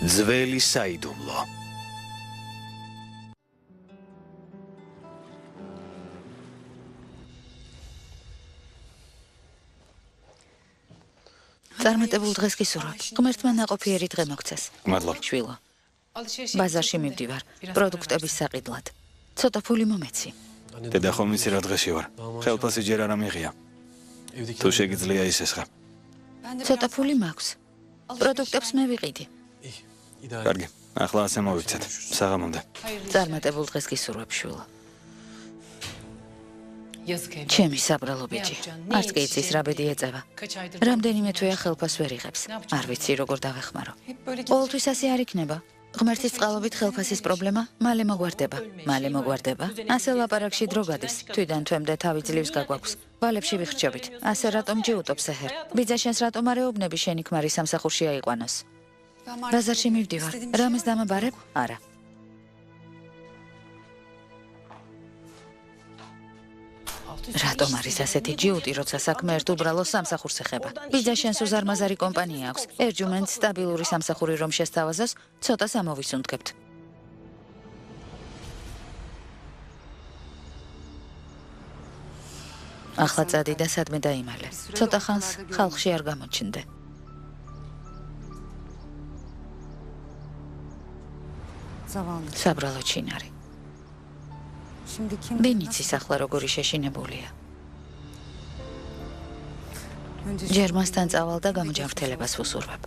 ძველი საიდუმლო. წარმატებულ დღეს გისურვებ. ღმერთმა ნაყოფიერი დღე მოგცეს. მადლობა. შვილო. ბაზარში მივდივარ, პროდუქტების საყიდლად. ცოტა ფული მომეცი. დედა ხომ იცი რა დღეში ვარ. ხელფასი ჯერ არ ამიღია. თუ შეგიძლია ისესხა. ცოტა ფული მაქვს. პროდუქტებს მე ვიყიდი. კარგი, ახლა ასე მოვიქცეთ. საღამომდე. წარმატებულ დღეს გისურვებ, შვილო. ჩემი საბრალო ბიჭი. არც კი იცის რა ბედი ეწევა. რამდენიმე თვეა ხელფას ვერ იღებს. არ ვიცი როგორ დავეხმარო. ყოველთვის ასე არ იქნება. ღმერთის წყალობით ხელფასის პრობლემა მალე მოგვარდება. ასე ლაპარაკში დრო გადის. თვიდან თვემდე თავი ძლივს გაგვაქვს. ვალებში ვიხრჩებით. ასე რატომ ჯიუტობს ეჰერ? ბიძა შენს რატომ არ ეუბნები შენი ქმარი სამსახურში აიყვანოს? ბაზარში მივდივარ. რამეს დამაბარებ? არა. რატომ არის ასეთი ჯიუტი, როცა საქმე ერთ უბრალო სამსახურს ეხება? ბიძა შენს უზარმაზარი კომპანია აქვს. ერჯუმენთ სტაბილური სამსახური რომ შესთავაზოს, ცოტას ამოვისუნთქებთ. ახლა წადი და სადმე დაიმალე. ცოტა ხანს ხალხში არ გამოჩნდე. საბრალო ჩინარი. ვინ იცის ახლა როგორი შეშინებულია? ჯერ მასთან წავალ და გამოჯანმრთელებას ვუსურვებ.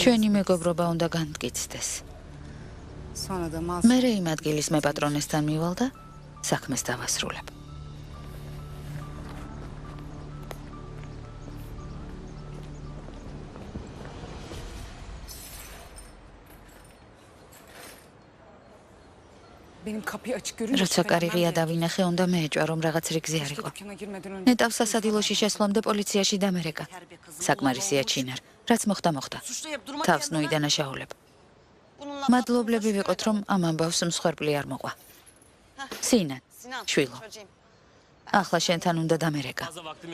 ჩვენი მეგობრობა უნდა განმტკიცდეს. მერე იმ ადგილის მეპატრონესთან მივალ და საქმეს დავასრულებ. როცა კარი ღია დავინახე, უნდა მეეჭვა, რომ რაღაც რიგზე არ იყო. ნეტავს სასადილოში შესვლამდე პოლიციაში დამერეკა. საკმარისია ჩინარ. რაც მოხდა. თავს ნუ იდანაშაულებ. მადლობლები ვიყოთ, რომ ამ ამბავს მსხვერპლი არ მოყვა. სინან, შვილო. ახლა შენთან უნდა დამერეკა.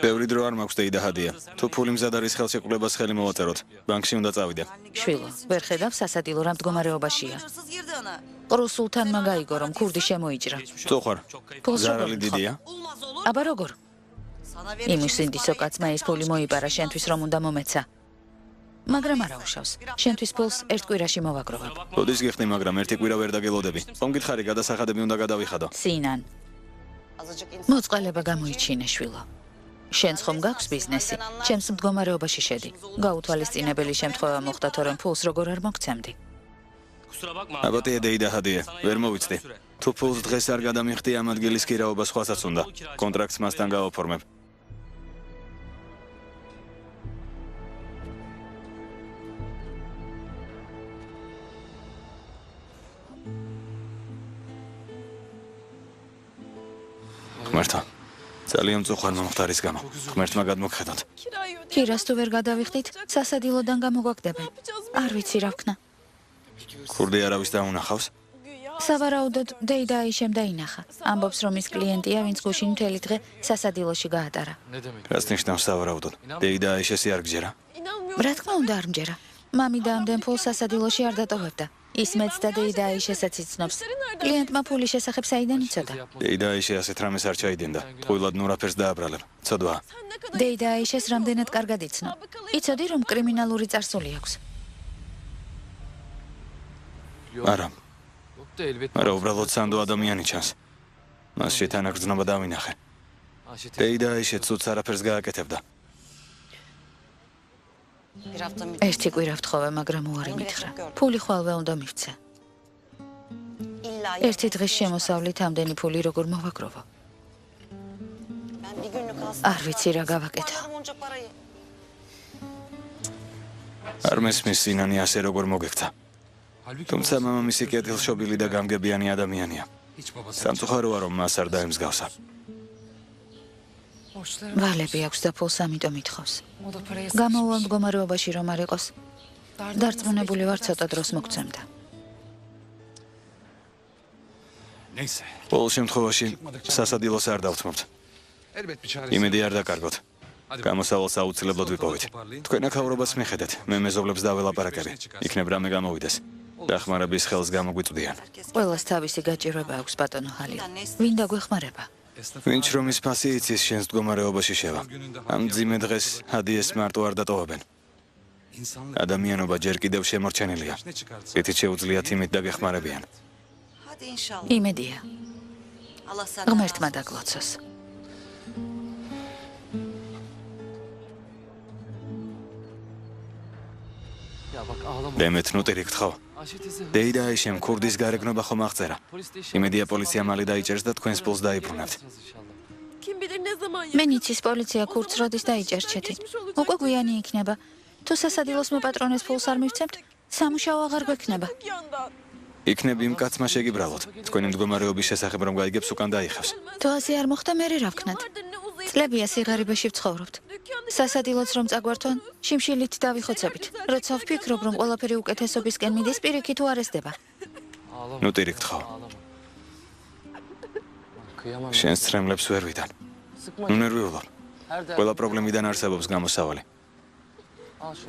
ბევრი დრო არ მაქვს დეიდაჰადია. თუ ფული მზად არის ხელშეკრულებას ხელი მოვაწეროთ. ბანკში უნდა წავიდე. შვილო, ვერ ხედავ სასადილო რა მდგომარეობაშია. ყრუსულთანმა გაიგო, რომ ქურდი შემოიჭრა. თუ ხარ. ზარალი დიდია. აბა როგორ? იმისინდისო კაცმა ის ფული მოიპარა შენთვის რომ უნდა მომეცა. მაგრამ არა უშავს. შენთვის ფულს ერთ კვირაში მოვაგროვებ. როდის გიხდი, მაგრამ ერთი კვირა ვერ დაგელოდები. მომგითხარი გადასახადები უნდა გადავიხადო. სინან. მოწყალება გამოიჩინე, შვილო. შენს ხომ გაქვს ბიზნესი? ჩემს მდგომარეობაში შედი. გაუთვალისწინებელი შემთხვევა მოხდა, თორემ ფულს როგორ არ მოგცემდი. აბატია დეიდაჰადია, ვერ მოვიცდი. თუ ფულს დღეს არ გადამიხდი, ამ ადგილის ქირაობა სხვასაც უნდა. კონტრაქტს მასთან გავაფორმებ. ღმერთო, ძალიან მწუხვარმა მხარის გამო. ღმერთმა გადმოგხედოთ. ქირას თუ ვერ გადავიხდით, სასადილოდან გამოგვაგდებენ. არ ვიცი რა ვქნა. ქურდი არავის დაუნახავს? სავარაუდოდ დეიდა აიშემ დაინახა. ამბობს, რომ ის კლიენტია, ვინც გუშინ მთელი დღე სასადილოში გაატარა. რას ნიშნავს სავარაუდოდ? დეიდა აიშესი არ გჯერა? რა თქმა უნდა არ მჯერა. მამი და ამდენ ფულს სასადილოში არ დატოვებდა. ის მეც და დეიდა აიშესაც იცნობს. კლიენტმა ფულის შესახებ საიდან იცოდა? დეიდა აიშე ასეთ რამეს არ ჩაიდენდა. ყვილად ნურაფერს დააბრალებ. ცოდვა. დეიდა აიშეს რამდენად კარგად იცნო. იცოდი, რომ კრიმინალური წარსული აქვს. არა. არა, უბრალოდ სანდო ადამიანი ჩანს. მას შეთანაგრძნობა დავინახე. დეიდა აიშე ცუდს არაფერს გააკეთებდა. ერთი კვირა ვთხოვე, მაგრამ უარი მითხრა. ფული ხვალვე უნდა მივცე. ერთი დღის შემოსავლით ამდენი ფული როგორ მოვაგროვო? არ ვიცი რა გავაკეთო. არ მესმის სინანი ასე როგორ მოგექცა. თუმცა მამამისი კეთილშობილი და გამგებიანი ადამიანია. სამწუხაროა, რომ მას არ დაემსგავსა. ვალები აქვს და ფულს ამიტომ ითხოვს. გამოუვალ მდგომარეობაში რომ არ იყოს. დარწმუნებული ვარ, ცოტა დროს მოგცემდა. ყოველ შემთხვევაში სასადილოს არ დავთმობთ. იმედი არ დაკარგოთ. გამოსავალს აუცილებლად ვიპოვეთ. თქვენ აქაურობას მიხედეთ, მე მეზობლებს დაველაპარაკები. იქნებ რამე გამოვიდეს. დახმარების ხელს გამოგვიწვდიან. ყველას თავისი გაჭირვება აქვს ბატონო ჰალია. ვინ დაგვეხმარება? ვინც რომ ის ფასი იცის შენს მდგომარეობაში შევა. ამ ძიმე დღეს ჰადიეს მარტო არ დატოვებენ. ადამიანობა ჯერ კიდევ შემორჩენილია. კეთით შეუძლიათ იმით დაგეხმარებიან. იმედია. ღმერთმა დაგლოცოს. დემეთ ნუტირი გთხოვ. დეიდა ეშემ ქურდის გარეგნობა ხომ აღწერა. იმედია პოლიცია მალე დაიჭერს და თქვენს პულს დაიბრუნებთ. მე ნიცის პოლიცია ქურდს როდის დაიჭერს ჩეთი. უკვე გვიანი იქნება. თუ სასადილოს მოპატრონეს ფულს არ მივცემთ, სამუშაო აღარ გვექნება. იქნებ იმ კაცმა შეგიბრალოთ. თქვენი მდგომარეობის შესახებ რომ გაიგებს უკან დაიხევს. თუ ასე არ მოხდა, მე რა ვქნათ? წლებია სიღარიბეში ვცხოვრობთ. სასადილოც რომ წაგვართვან, შიმშილით დავიხოცებით. როცა ვფიქრობ, რომ ყველაფერი უკეთესობისკენ მიდის, პირიქით უარესდება. ნუტირი გთხოვ. შენს ცრემლებს ვერ ვიტან. ნუ ნერვიულობ. ყველა პრობლემიდან არსებობს გამოსავალი.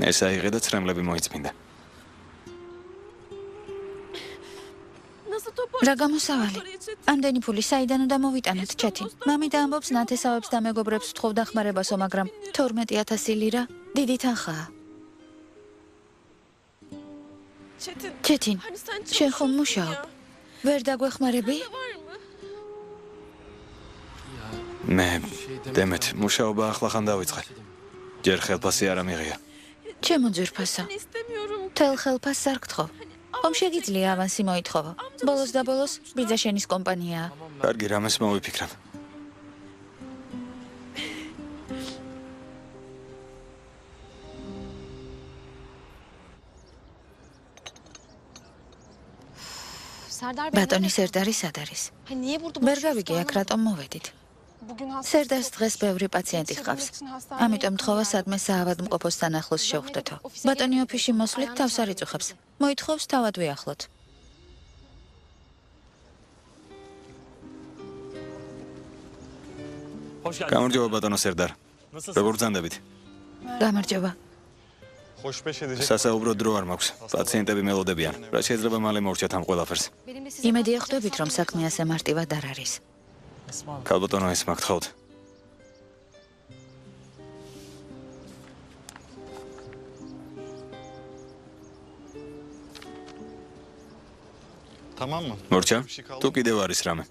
ეს აიღე და ცრემლები მოიწმინდა. რა გამოსავალი? ამდენი ფული საიდან უნდა მოვიტანოთ ჩეთი? მამიდა ამბობს ნათესავებს და მეგობრებს ვთხოვ დახმარებასო, მაგრამ 12,000 ლირა დიდი თანხაა. ჩეთინ, შენ ხომ მუშაობ? ვერ დაგვეხმარები? მე დემეთ მუშაობა ახლახან დავიწყე. ჯერ ხელფასი არ ამიღია. ჩემო ძვირფასო. თელ ხელფასს არ გთხოვ. ხომ შეგიძლია ავანსი მოითხოვო? ბოლოს და ბოლოს ბიძა შენის კომპანიაა. კარგი, რამეს მოვიფიქრებ. ბატონი სერდარი სად არის? ვერ გავიგე აქ რატომ მოვედით. სერდარს დღეს ბევრი პაციენტი ჰყავს. ამიტომ თხოვა სადმე საავადმყოფოსთან ახლოს შევხვდეთო. ბატონი ოფისში მოსვლით თავს არ იწუხებს. მოითხოვს თავად ვიახლოთ. გამარჯობა ბატონო სერდარ. როგორ ბრძანდებით? გამარჯობა. სასაუბრო დრო არ მაქვს. პაციენტები მელოდებიან. რა შეიძლება მალე მორჩათ ამ ყველაფერს? იმედია ხვდებით, რომ საქმე ასე მარტივად არ არის. ქალბატონო, ეს მაგთხოვთ. მორჩა? თუ კიდევ არის რამე?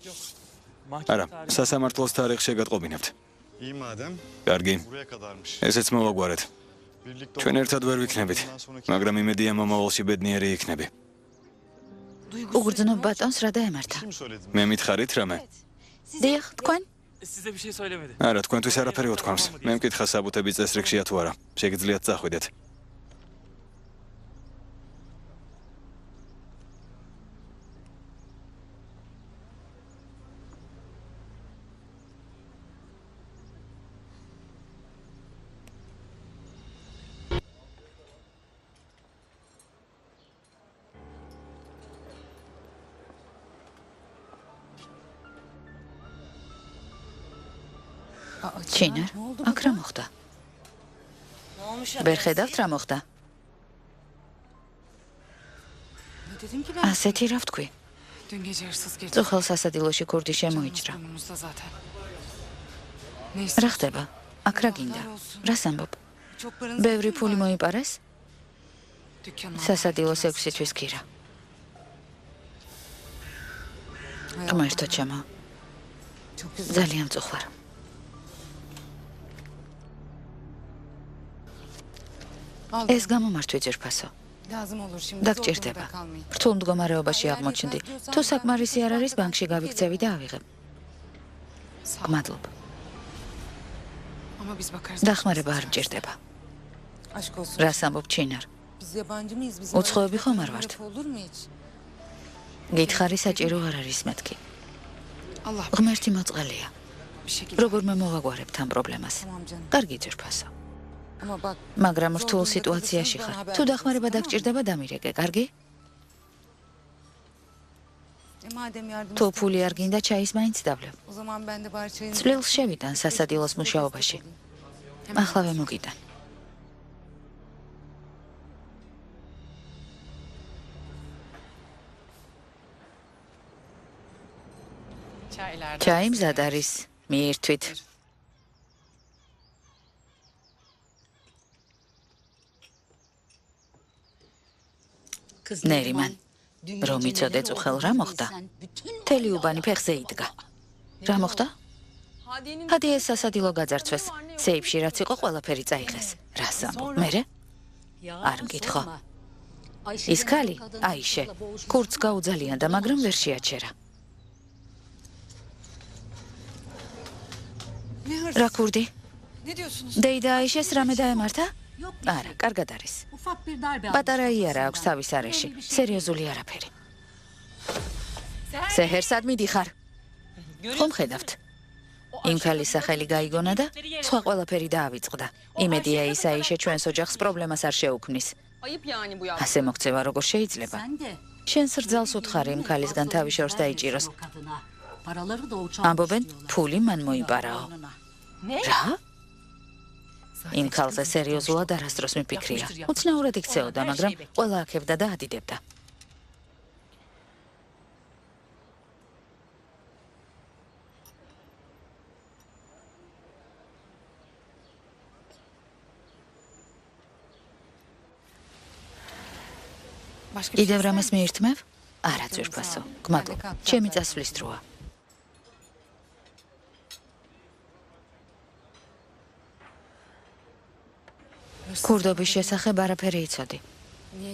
არა, სასამართლოს თარიღს შეგატყობინებთ. კარგი. ესეც მოვაგვარეთ. ჩვენ ერთად ვერ ვიქნებით, მაგრამ იმედია მომავალში ბედნიერი იქნები. უგრძნობ ბატონს რა დაემართა? მე მითხარით რამე? დიახ, თქვენ? არა, თქვენთვის არაფერი უთქვამს. მე მკითხა საბუთები წესრიგშია თუ არა. შეგიძლიათ წახვიდეთ. ჩინარ, აქ რა მოხდა? ვერ ხედავთ რა მოხდა? ასეთი რა ვთქვი? წუხელ სასადილოში ქურდი შემოიჭრა. რა ხდება? აქ რა გინდა? რას ამბობ? ბევრი ფული მოიპარეს? სასადილოს 6 თვის ქირა. ღმერთო ჩემო. ძალიან წუხარ. ეს გამომართვი ძირფასო. დაგჭირდება. რთულ მდგომარეობაში აღმოჩნდი. თუ საკმარისი არ არის, ბანკში გავიქცევი და ავიღებ. გმადლობ. დახმარება არ მჭირდება. რას ამბობ ჩინარ? უცხოები ხომ არ ვართ? გითხარი საჭირო არ არის მეთქი. ღმერთი მოწყალია. როგორ მე მოვაგვარებთ ამ პრობლემას? კარგი ძირფასო. მაგრამ რთულ სიტუაციაში ხარ. თუ დახმარება დაგჭირდება, დამირეკე, კარგი? თუ ფული არ გინდა, ჩაის მაინც დავლევ. წვლილს შევიტან სასადილოს მუშაობაში. ახლავე მოგიდან. ჩაი მზად არის, მიირთვით. ნერიმან, რომ იცოდე წუხელ რა მოხდა? მთელი უბანი ფეხზე იდგა. რა მოხდა? ჰადი ეს სასადილო გაძარცვეს. სეიფში რაც იყო ყველაფერი წაიღეს. რას ამბობ, მერე? არ მკითხო. ის ქალი, აიშე, კურთს გაუძალიანდა, მაგრამ ვერ შეაჩერა. რა კურდი? დეიდა აიშეს რამე დაემართა? არა, კარგად არის. პატარა იარა აქვს თავის არეში, სერიოზული არაფერი. სეჰერ, სად მიდიხარ? ხომ ხედავთ? იმ ქალის სახელი გაიგონა და სხვა ყველაფერი დაავიწყდა. იმედია ის აიშე ჩვენს ოჯახს პრობლემას არ შეუქმნის. ასე მოქცევა როგორ შეიძლება? შენს რძალს უთხარი იმ ქალისგან თავი შორს დაიჭიროს. ამბობენ, ფული მან მოიპარაო. რა? იმ ქალზე სერიოზულად არასდროს მიფიქრია. უცნაურად იქცეოდა, მაგრამ ყველა აქებდა და ადიდებდა. კიდევ რამეს მიირთმევ? არა, ძვირფასო. გმადლობ. ჩემი წასვლის დროა. კურდობის შესახებ არაფერი იცოდი.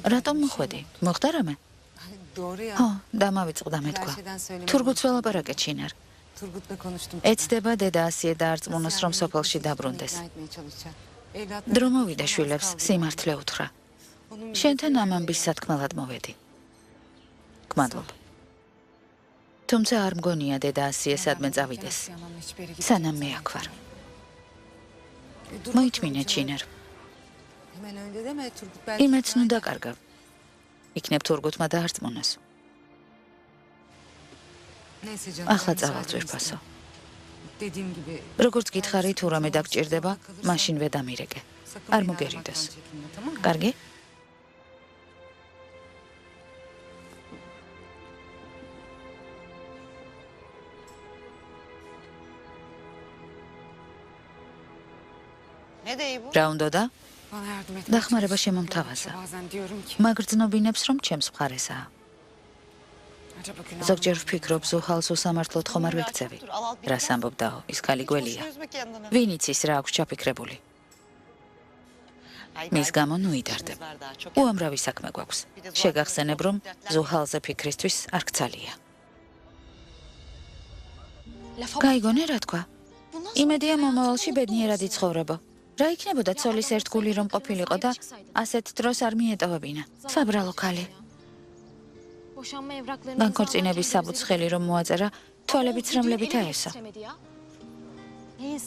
რატომ მოხვედი? მოხდა რამე? ხო, დამავიწყდა მეთქვა. თურქეთს ველაპარაკეთ შინარ. ეცდება დედა ასიე დაარწმუნოს, რომ სოფელში დაბრუნდეს. დრო მოვიდა შვილებს, სიმართლე უთხრა. შენთან ამ ამბის სათქმელად მოვედი. გმადლობ. თუმცა არ მგონია დედა ასიე სადმე წავიდეს. სანამ მე აქ ვარ. მოითმინე ჩინარ. იმეც ნუ დაკარგა. იქნებ თურქეთმა დაარწმუნოს. ახლა წავალ ძვირფასო. როგორც გითხარი თუ რამე დაგჭირდება, მაშინ ვედამირეკე. არ მოგერიდოს. კარგი? რა უნდოდა? დახმარება შემომთავაზა. მაგრძნობინებს, რომ ჩემს მხარესაა. ზოგჯერ ვფიქრობ, ზუჰალს უსამართლოდ ხომ არ ვექცევი. რას ამბობდაო, ის ქალი გველია. ვინ იცის რა აქვს ჩაფიქრებული? მის გამო ნუიდარდებ. უამრავი საქმე გვაქვს. შეგახსენებ, რომ ზუჰალზე ფიქრისთვის არ გცალია. გაიგონე რა თქვა? იმედია მომავალში ბედნიერად იცხოვრებო. რა იქნებოდა ცოლის ერთგული რომ ყოფილიყო და ასეთ დროს არ მიეტოვებინა. საბრალო ქალი. განქორწინების საბუცხელი რომ მოაწერა, თვალებით სრემლებით აესო.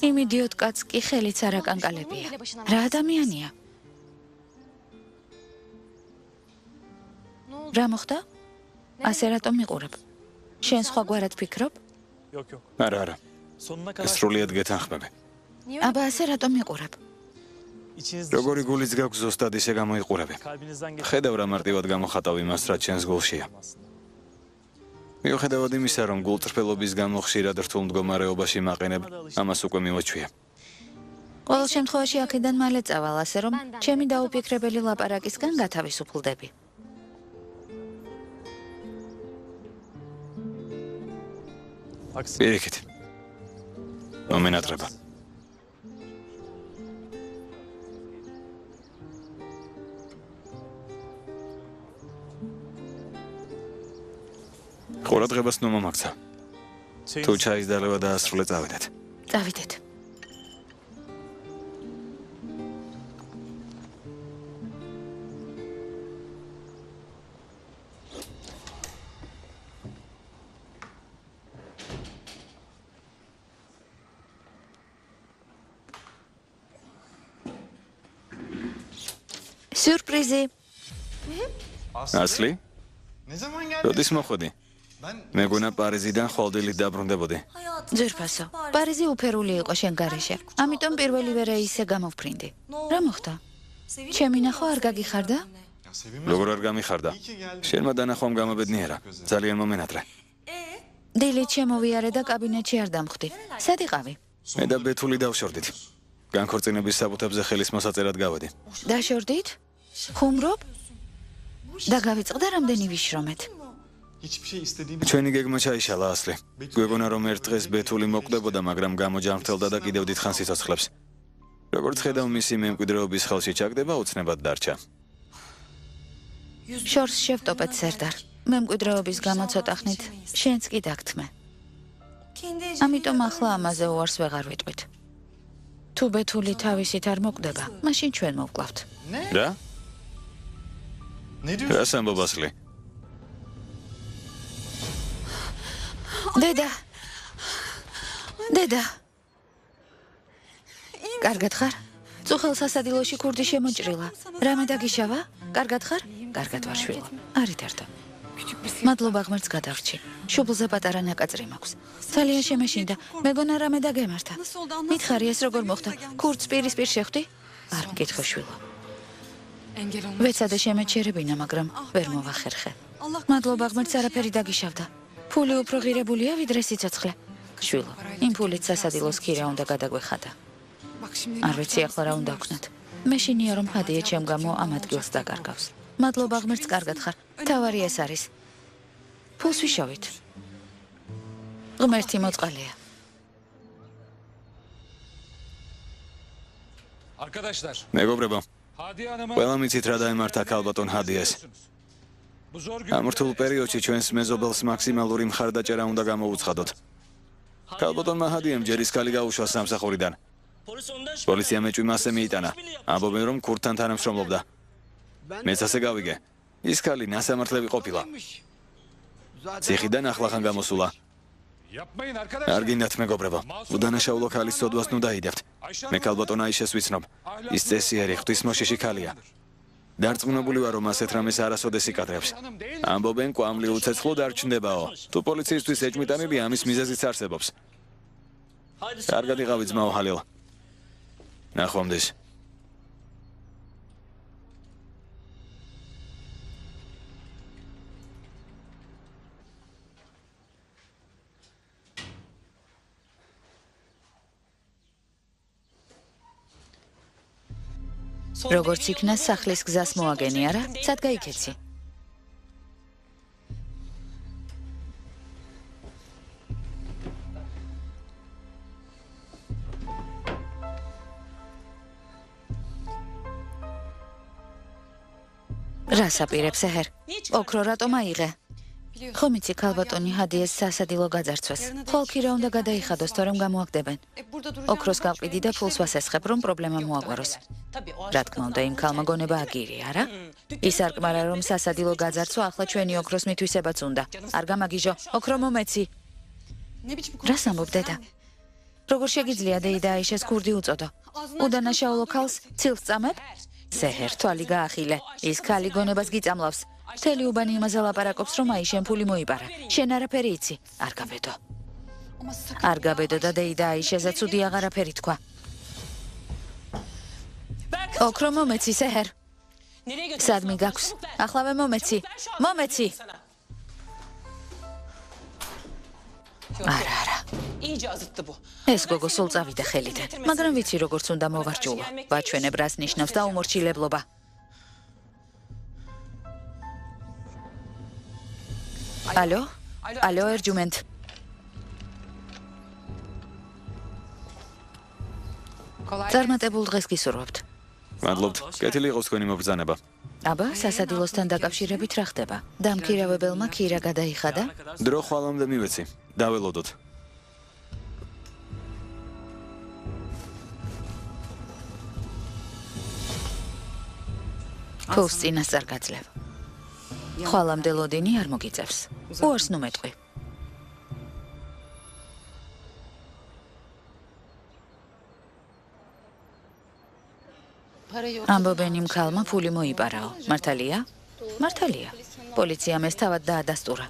იმ იდიოტ კაცს კი ხელიც არ აკანკალებია. რა ადამიანია? რა მოხდა? ასე რატომ მიყურებ? შენ სხვაგვარად ფიქრობ? არა. სრულიად გეთანხმები. აბა ასე რატომ მიყურებ? როგორი გულიც გაქვს ზუსტად ისე გამოიყურები. ხედავ რა მარტივად გამოხატავ იმას, რაც შენს გულშია. მიუხედავად იმისა, რომ გულწრფელობის გამო ხშირად რთულ მდგომარეობაში მაყენებ, ამას უკვე მივაჩვია. ყოველ შემთხვევაში აქედან მალე წავალ, ასე რომ ჩემი დაუფიქრებელი ლაპარაკისგან გათავისუფლდები. პირიქით. მომენატრება. ყურადღებას ნუ მომაქცა. თუ ჩაის დალევა დაასრულე, წავედეთ. წავიდეთ. სიურპრიზი. ასლი? როდის მოხვედი? მეგონა პარიზიდან ხვალდილით დაბრუნდებოდი. ძვირფასო, პარიზი უფერული იყო შენ გარეშე. ამიტომ პირველივე რეისზე გამოვფრინდი. რა მოხდა? ჩემი ნახვა არ გაგიხარდა? როგორ არ გამიხარდა? შენმა დანახვამ გამაბედნიერა. ძალიან მომენატრე. დილით შემოვიარე და კაბინეტში არ დამხვდი. სად იყავი? მე და ბეთული დავშორდით. განქორწინების საბუთებზე ხელის მოსაწერად გავედი. დაშორდით? ხუმრობ? და გავიწყდა რამდენი ვიშრომეთ. ჩვენი გეგმა ჩაიშალა ასლი. გვეგონა რომ ერთ დღეს ბეთული მოკვდებოდა, მაგრამ გამოჯამრთელდა და კიდევ დიდხანს იცოცხლებს. როგორც ხედავ, მისი მემკვიდრეობის ხელში ჩაგდება უცნებად დარჩა. შორს შევტოპეთ სერდარ. მემკვიდრეობის გამო ცოტა ხნით შენც კი დაგთმე. ამიტომ ახლა ამაზე უარს ვეღარ ვიტყვით. თუ ბეთული თავისით არ მოკვდება, მაშინ ჩვენ მოვკლავთ. რა? რას ამბობ ასლი? დედა. კარგად ხარ? წუხელ სასადილოში ქურდი შემოჭრილა. რამე დაგიშავა? კარგად ხარ? კარგად ვარ შვილო. არითერთო. მადლობა ღმერთს გადავრჩი. შუბლზე პატარა ნაკაწრი მაქვს. ძალიან შემეშინდა. მეგონა რამე დაგემართა. მითხარი ეს როგორ მოხდა? ქურდს პირისპირ შეხვდი? არ მკითხო შვილო. ვეცადე შემეჩერებინა, მაგრამ ვერ მოვახერხე. მადლობა ღმერთს არაფერი დაგიშავდა. ფული უფრო ღირებულია ვიდრე სიცოცხლე. შვილო, იმ ფულით სასადილოს ქირა უნდა გადაგვეხადა. არ ვიცი ახლა რა უნდა ვქნათ. მეშინია რომ ჰადია ჩემ გამო ამ ადგილს დაკარგავს. მადლობა ღმერთს კარგად ხარ. თავარი ეს არის. ფულს ვიშოვით. ღმერთი მოწყალია. მეგობრებო, ყველა მიცით რა დაემართა ქალბატონ ჰადიას. ამ რთულ პერიოდში ჩვენს მეზობელს მაქსიმალური მხარდაჭერა უნდა გამოუცხადოთ. ქალბატონმა ჰადიამ ჯერის ქალი გაუშვა სამსახურიდან. პოლიციამ ეჭვი მასზე მიიტანა. ამბობენ რომ ქურდთან თანამშრომლობდა. მეც ასე გავიგე. ის ქალი ნასამართლები ყოფილა. ციხიდან ახლახან გამოსულა. არ გინდათ მეგობრებო, უდანაშაულო ქალის სოდვას ნუ დაიდევთ. მე ქალბატონ აიშეს ვიცნობ. ის წესიერი ღვთისმოშიში ქალია. დარწმუნებული ვარ რომ ასეთ რამეს არასოდეს იკადრებს. ამბობენ კვამლი უცეცხლო დარჩნდებაო. თუ პოლიციისთვის ეჭვმიტანილი ამის მიზეზიც არსებობს. კარგად იყავი ძმაო ჰალილ. ნახვამდის. როგორც იქნა სახლის გზას მოაგენი არა? სად გაიქეცი? რას აპირებს ეჰერ? ოქრო რატომ აიღე? ხომ იცი ქალბატონი ჰადიეს სასადილო გაძარცვეს. ხოლმე რა უნდა გადაიხადოს, თორემ გამოაგდებენ. ოქროს გავყიდი და ფულს ვასესხებ, რომ პრობლემა მოაგვაროს. რა თქმა უნდა, იმ ქალმა გონება აგირი, არა? ის არ კმარა, რომ სასადილო გაძარცვა ახლა ჩვენი ოქროს მითვისებაც უნდა. არ გამაგიჟო, ოქრო მომეცი. რას ამბობ დედა? როგორ შეგიძლია დეიდა აიშეს ქურდი უწოდო? უდანაშაულო ქალს ცილს წამებ? სეჰერ თვალი გაახილე. ის ქალი გონებას გიწამლავს. მთელი უბანი იმაზე ლაპარაკობს, რომ აიშენ ფული მოიპარა. შენ არაფერი იცი. არ გაბედო. არ გაბედო და დეიდა აიშეზე ცუდი აღარაფერი თქვა. ოქრო მომეცი სეჰერ. სად მიგაქვს? ახლავე მომეცი. მომეცი. არა. ეს გოგო სულ წავიდა ხელიდან, მაგრამ ვიცი როგორც უნდა მოვარჯულო. ვაჩვენებ რას ნიშნავს დაუმორჩილებლობა. ალო, ერჯუმენტ. წარმატებულ დღეს გისურვებთ. მადლობთ. კეთილი იყოს თქვენი მობრძანება. აბა, სასადილოსთან დაკავშირებით რა ხდება? დამქირავებელმა ქირა გადაიხადა? დრო ხვალამდე მივეცი. დაველოდოთ. ფულს წინასწარ გაძლევ. ხვალამდე ლოდინი არ მოგიწევს. უარს ნუ მეტყვი. ამბობენ იმ ქალმა ფული მოიპარაო. მართალია? მართალია. პოლიციამ ეს თავად დაადასტურა.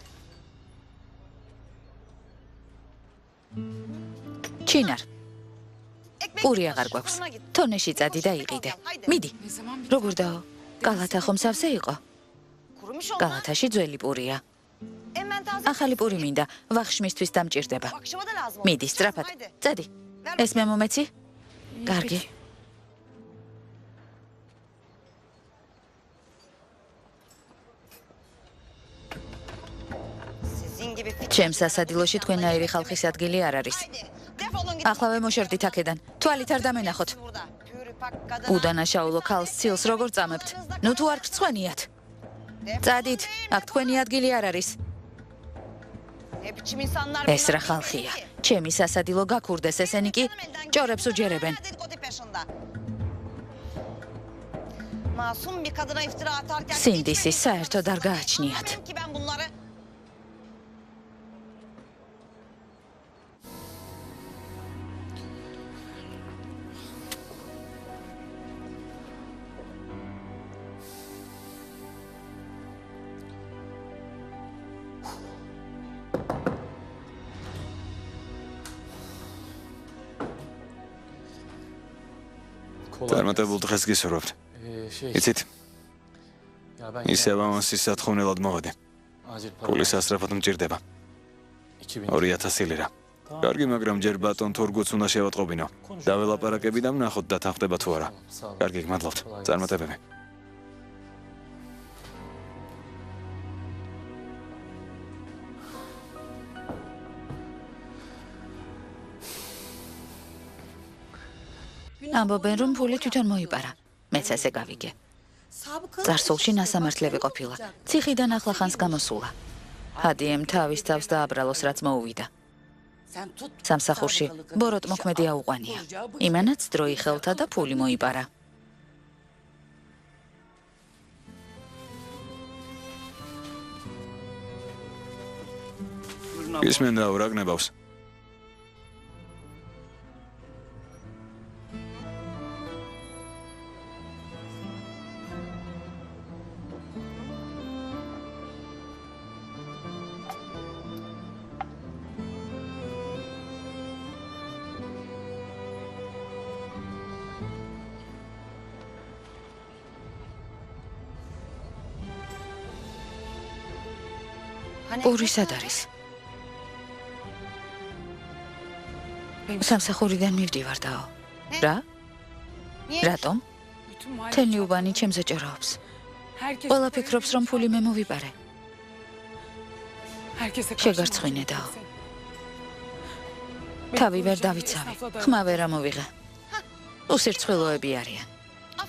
ჩინარ. პური აღარ გვაქვს. თონეში წადი და იყიდე. მიდი. როგორ დაო? კალათა ხომ სავსე იყო? კალათაში ძველი პურია. ახალი პური მინდა, ვახშმისთვის დამჭირდება. მიდი, სწრაფად. წადი. ეს მე მომეცი? კარგი. ჩემს სასადილოში თქვენაირი ხალხის ადგილი არ არის. ახლავე მოშორდით აქედან. თვალით არ დამენახოთ. უდანაშაულო ქალს ცილს როგორ წამებთ? ნუ თუ არ გწვენიათ. წადით, აქ თქვენი ადგილი არ არის. ეს რა ხალხია? ჩემი სასადილო გაქურდეს, ესენი კი ჭორებს უჯერებენ. სინდისი საერთოდ არ გააჩნიათ. წარმატებულ დღეს გისურვებთ. იცით? ისევ ამასის სათხოვნელად მოვედი. ფული სასწრაფოდ მჭირდება. 2000 ლირა. კარგი, მაგრამ ჯერ ბატონ თორგოც უნდა შევატყობინო. დაველაპარაკები და ვნახოთ დათანხმდება თუ არა. კარგი, გმადლობთ. წარმატებები. ამბობენ, რომ ფული თვითონ მოიპარა. მეც ესე გავიგე. წარსულში ნასამართლები ყოფილა. ციხიდან ახლახანს გამოსულა. ჰადიემ თავის თავს დააბრალოს, რაც მოუვიდა. სამსახურში ბოროტ მოქმედი აუყვანია. იმანაც დრო იხელთა და ფული მოიპარა. ისმენდა რა გნებავს? პური სად არის? სამსახურიდან მივდივარ დაო. რა? რატომ? თენი უბანი ჩემზე ჭორაობს. ყველა ფიქრობს, რომ ფული მე მოვიპარე. შეგარცხვინე დაო. თავი ვერ დავიცავი, ხმა ვერ ამოვიღე. უსირცხვილოები არიან.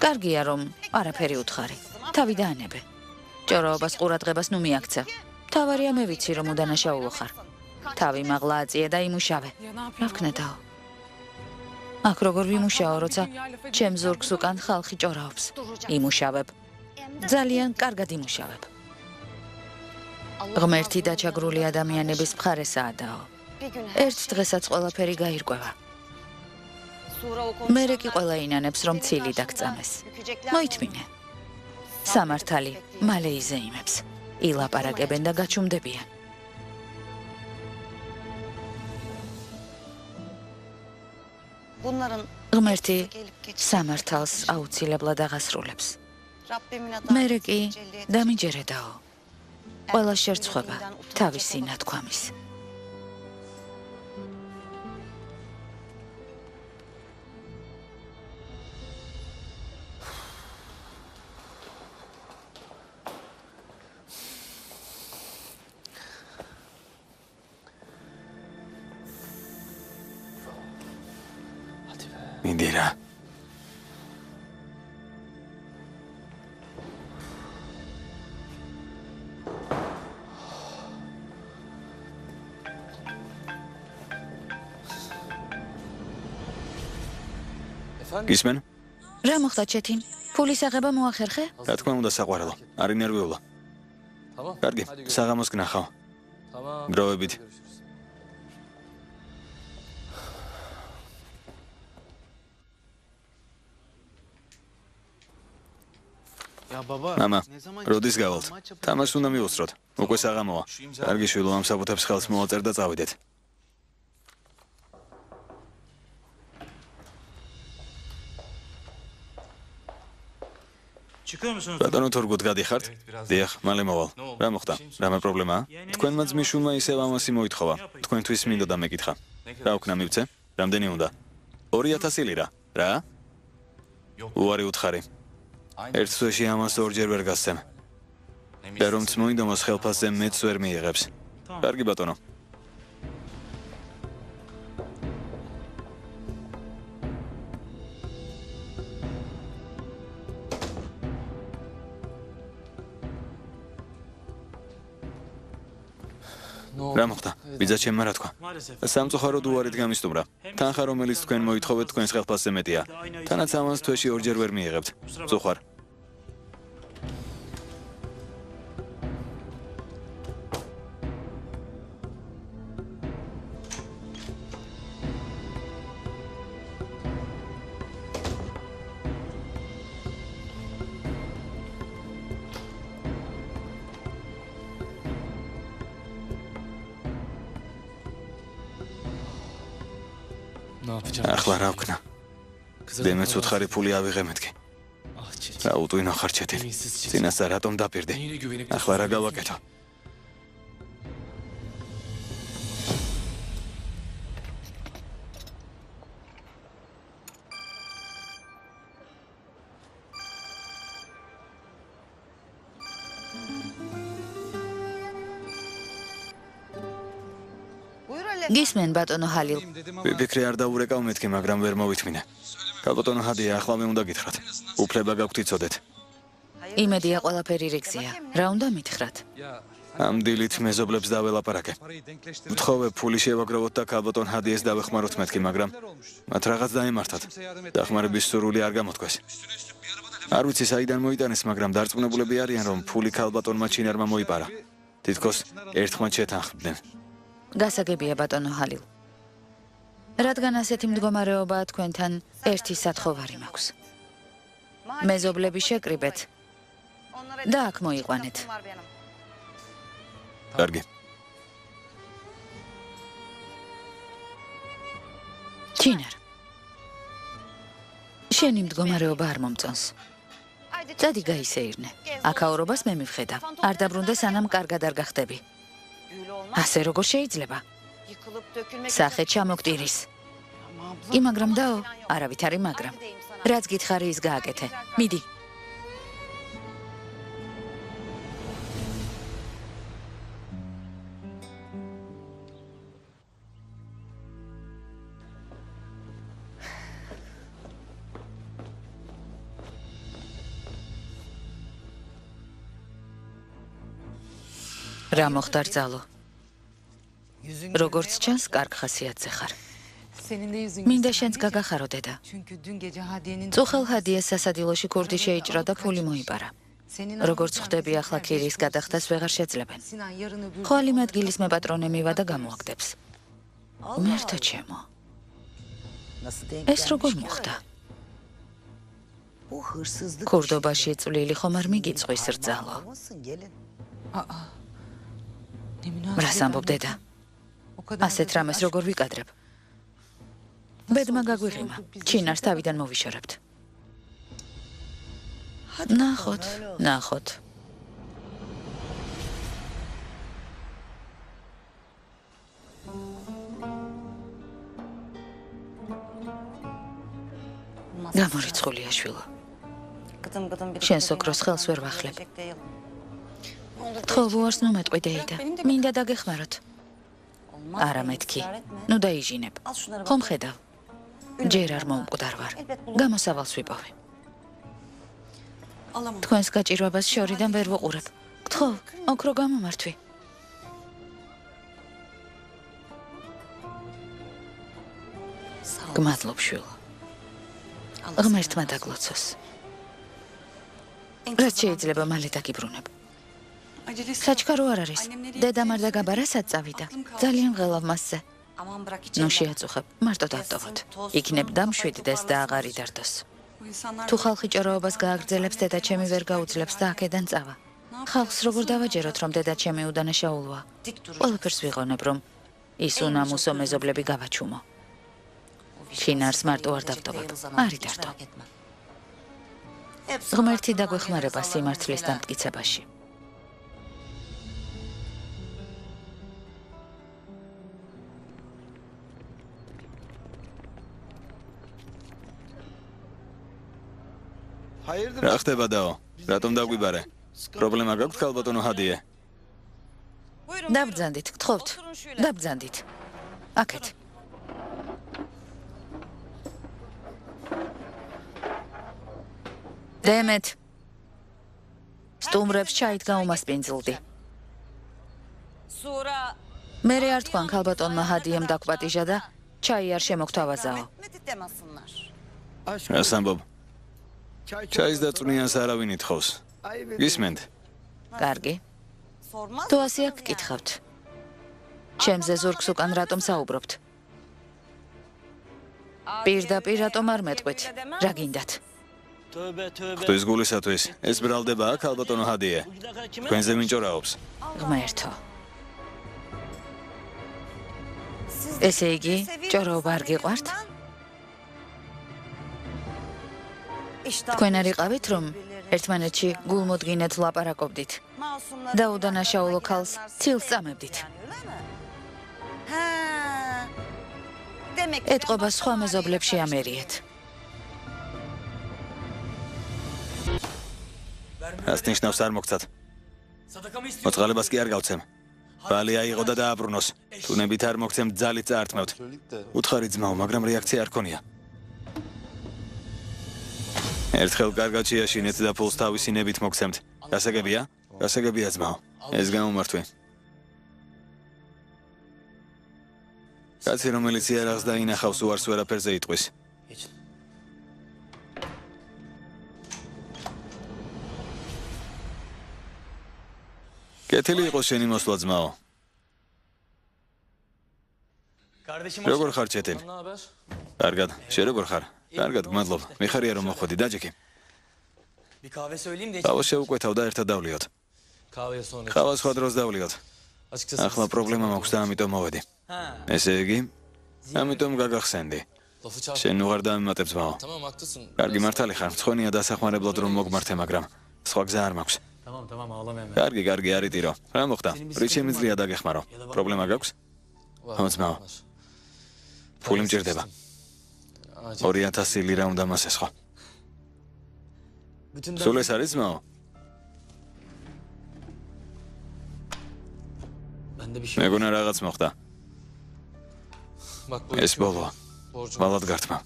კარგია, რომ არაფერი უთხარი. თავი დაანებე. ჭორაობას ყურადღებას ნუ მიაქცევ. თავარია მე ვიცი, რომ უდანაშაულო ხარ. თავი მაღლა აწიე და იმუშავე. რა ვქნა დაო? აქ როგორ ვიმუშაო, როცა ჩემ ზურგს უკან ხალხი ჭორაობს. იმუშავებ. ძალიან კარგად იმუშავებ. ღმერთი დაჩაგრული ადამიანების მხარესაა დაო. ერთ დღესაც ყველაფერი გაირკვევა. მერე კი ყველა ინანებს, რომ ცილი დაგწამეს. მოითმინე. სამართალი მალე იზეიმებს. ილაპარაკებენ და გაჩუმდებიან. ღმერთი სამართალს აუცილებლად აღასრულებს. მერე კი დამიჯერე დაო. ყველა შერცხვება თავისი ნათქვამის. მინდირა. გისმენ? რა მოხდა ჩეთინ? ფულის აღება მოახერხე? რა თქმა უნდა საყვარელო. არ ინერვიულა. კარგი, საღამოს გნახავ. გროვებით. მამა, როდის გავალთ? თამაშს უნდა მივუსწროთ. უკვე საღამოა. კარგი შვილო, ამ საბუთებს ხელს მოვაწერ და წავიდეთ. ბატონო თორგოდ გადიხართ? დიახ, მალე მოვალ. რა მოხდა? რამე პრობლემაა? თქვენმა ძმისშვილმა ისევ ამასი მოითხოვა. თქვენთვის მინდოდა მეკითხა. რა უკნა მივცე? რამდენი უნდა? 2000 ლირა. რა? უარი უთხარი. ერთ თვეში ამას ორჯერ ვერ გასცემ. და რომც მოინდომოს ხელფასზე მეც ვერ მიიღებს. კარგი ბატონო. რა მოხდა? ბიძა ჩემმა რა თქვა? სამწუხაროდ უარით გამისტუმრა. თანხა რომელიც თქვენ მოითხოვეთ თქვენს ხელფასზე მეტია. თანაც ამას თვეში ორჯერ ვერ მიიღებთ. წუხარ. ახლა რა ვქნა? დემეც უთხარი ფული ავიღე მეთქი. რა უტვინო ხარჩეთი. წინასწარ რატომ დაპირდი? ახლა რა გავაკეთო? გისმენ ბატონო ჰალილ. ვიფიქრე არ დაურეკავ მეთქი, მაგრამ ვერ მოვითმინე. ბატონო ჰადია, ახლა მე უნდა გითხრათ. უფლება გაქვთ იცოდეთ. იმედია ყველაფერი რიგზია. რა უნდა მითხრათ? ამ დილით მეზობლებს დაველაპარაკე. ვთხოვე ფული შევაგროვოთ და ქალბატონ ჰადიეს დავეხმაროთ მეთქი, მაგრამ მათ რაღაც დაემართათ. დახმარების სურვილი არ გამოთქვეს. არ ვიცი საიდან მოიტანეს, მაგრამ დარწმუნებულები არიან, რომ ფული ქალბატონმა ჩინარმა მოიპარა. თითქოს ერთხმად შეთანხმდნენ. გასაგებია ბატონო ჰალილ. რადგან ასეთი მდგომარეობაა თქვენთან, ერთი სათხოვარი მაქვს. მეზობლები შეკრიბეთ და აქ მოიყვანეთ. კარგი. ჩინარ. შენი მდგომარეობა არ მომწონს. წადი გაისეირნე. აქაურობას მე მივხედა. არ დაბრუნდე სანამ კარგად არ გახდები. ასე როგორ შეიძლება? სახე ჩამოგტირის. კი, მაგრამ დაო, არავით არის მაგრამ. რაც გითხარი ის გააკეთე. მიდი. რა მოხდა რძალო? როგორც ჩანს, კარგ ხასიათზე ხარ. მინდა შენც გაგახარო დედა. წუხელ ჰადიეს სასადილოში ქურდი შეიჭრა და ფული მოიპარა. როგორც ხვდები, ახლა ქირის გადახდას ვეღარ შეძლებენ. ხვალ იმ ადგილის მეპატრონე მივა და გამოაგდებს. მერთა ჩემო. ეს როგორ მოხდა? ქურდობაში წვლილი ხომ არ მიგიწვის რძალო? რას ამბობ დედა? ასეთ რამეს როგორ ვიკადრებ? ბედმა გაგვიღიმა. ჩინარს თავიდან მოვიშორებთ. ნახოთ, ნახოთ. გამორიცხულია შვილო. შენ სოკროს ხელს ვერ ვახლებ. თხოვუარს ნუ მეტყვი დეიდა. მინდა დაგეხმაროთ. არა მეთქი. ნუ დაიჟინებ. ხომ ხედავ? ჯერ არ მომკვდარ ვარ. გამოსავალს ვიპოვე. თქვენს გაჭირვებას შორიდან ვერ ვუყურებ. გთხოვ, ოქრო გამომართვი. გმადლობ შვილო. ღმერთმა დაგლოცოს. რაც შეიძლება მალე დაგიბრუნებ. საჩქარო არ არის. დედამ არ დაგაბარასად წავიდა. ძალიან ღელავ მასზე. ნუ შეაწუხებ, მარტო დავტოვოთ. იქნებ დამშვიდდეს და აღარ იდარდოს. თუ ხალხი ჭორაობას გააგრძელებს, დედა ჩემი ვერ გაუძლებს და აქედან წავა. ხალხს როგორ დავაჯეროთ, რომ დედა ჩემი უდანაშაულოა? ყველაფერს ვიღონებ, რომ ის უნამუსო მეზობლები გავაჩუმო. ჩინარს მარტო არ დავტოვებ. არ იდარდო. ღმერთი დაგვეხმარება სიმართლის დამტკიცებაში. რა ხდება დაო? რატომ დაგვიბარე? პრობლემა გაქვთ ქალბატონო ჰადიე? დაბრძანდით, გთხოვთ. დაბრძანდით. აქეთ. დემეთ. სტუმრებს ჩაით გაუმასპინძლდი. მე არ თქვან ქალბატონმა ჰადიემ დაგვპატიჟა და ჩაი არ შემოგთავაზაო. რას ამბობ? ჩაის დაწვნიანს არავინ ითხოვს. გისმენთ? კარგი. თუ ასე აქ გკითხავთ. ჩემზე ზურგს უკან რატომ საუბრობთ? პირდაპირ რატომ არ მეტყვით? რა გინდათ? ხთვის გულისათვის, ეს ბრალდებაა ქალბატონო ჰადიე. თქვენზე მინჭორაობს. ღმერთო. ესე იგი, ჭორაობა არ გიყვართ? თქვენ არ იყავით, რომ ერთმანეთში გულმოდგინედ ლაპარაკობდით და უდანაშაულო ქალს ცილს წამებდით. ეტყობა სხვა მეზობლებში ამერიეთ. რას ნიშნავს არ მოგცათ? მოწყალებას კი არ გავცემ. ბალი აიღო და დააბრუნოს. თუნებით არ მოგცემ, ძალით წაართმევთ. უთხარი ძმაო, მაგრამ რეაქცია არ ქონია. ერთხელ კარგად შეაშინეთ და ფულს თავისი ნებით მოგცემთ. გასაგებია? გასაგებია ძმაო. ეს გამომართვი. კაცი, რომელიც იარაღს დაინახავს, უარს ვერაფერზე იტყვის. კეთილი იყო შენი მოსვლა ძმაო. როგორ ხარ ჩეტილ? კარგად, შენ როგორ ხარ? კარგად, გმადლობ. მიხარია რომ მოხვედი, დაჯექი. ყავა შევუკვეთავ და ერთად დავლიოთ. ყავა სხვა დროს დავლიოთ. ახლა პრობლემა მაქვს და ამიტომ მოვედი. ესე იგი, ამიტომ გაგახსენდი. შენ უღარ დამემატებ ძმაო. კარგი მართალი ხარ, მცხონია დასახმარებლად რომ მოგმართე, მაგრამ სხვა გზა არ მაქვს. კარგი, კარგი, არიტირო. რა მოხდა? რით შემიძლია დაგეხმარო? პრობლემა გაქვს? ძმაო. ფული მჭირდება. 2000 ლირა უნდა მას ესხო. სულ ეს არის ძმაო? მეგონა რაღაც მოხდა. ეს ბოლოა. ვალად გართმა.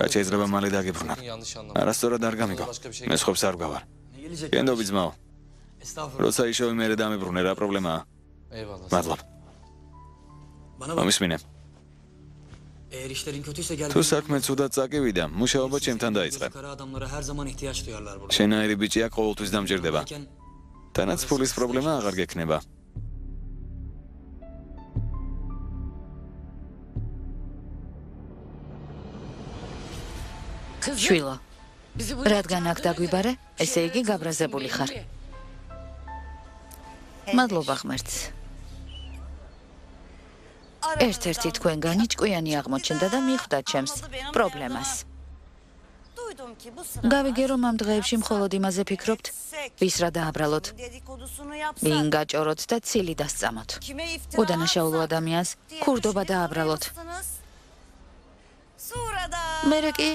რაც შეიძლება მალე დაგიბრუნა. არასწორად არ გამიგო. მე სხვებს არ ვგავარ. გენდობი ძმაო. როცა ისევ მერე დამიბრუნე, რა პრობლემაა? მადლობ. მომისმინე. თუ საქმე ცუდად წაკივიდა, მუშაობა ჩემთან დაიწყე. შენაირი ბიჭი აქ ყოველთვის დამჭირდება. თანაც ფულის პრობლემა აღარ გექნება. შვილო, რადგან აქ დაგვიბარე, ესე იგი გაბრაზებული ხარ. მადლობა ღმერთს. ერთ-ერთი თქვენგანი ჭკვიანი აღმოჩნდა და მიხვდა ჩემს პრობლემას. გავიგე, რომ ამ დღეებში მხოლოდ იმაზე ფიქრობთ, ვის რა დააბრალოთ, ვინ გაჭოროთ და ცილი დასწამოთ. უდანაშაულო ადამიანს ქურდობა დააბრალოთ. მერე კი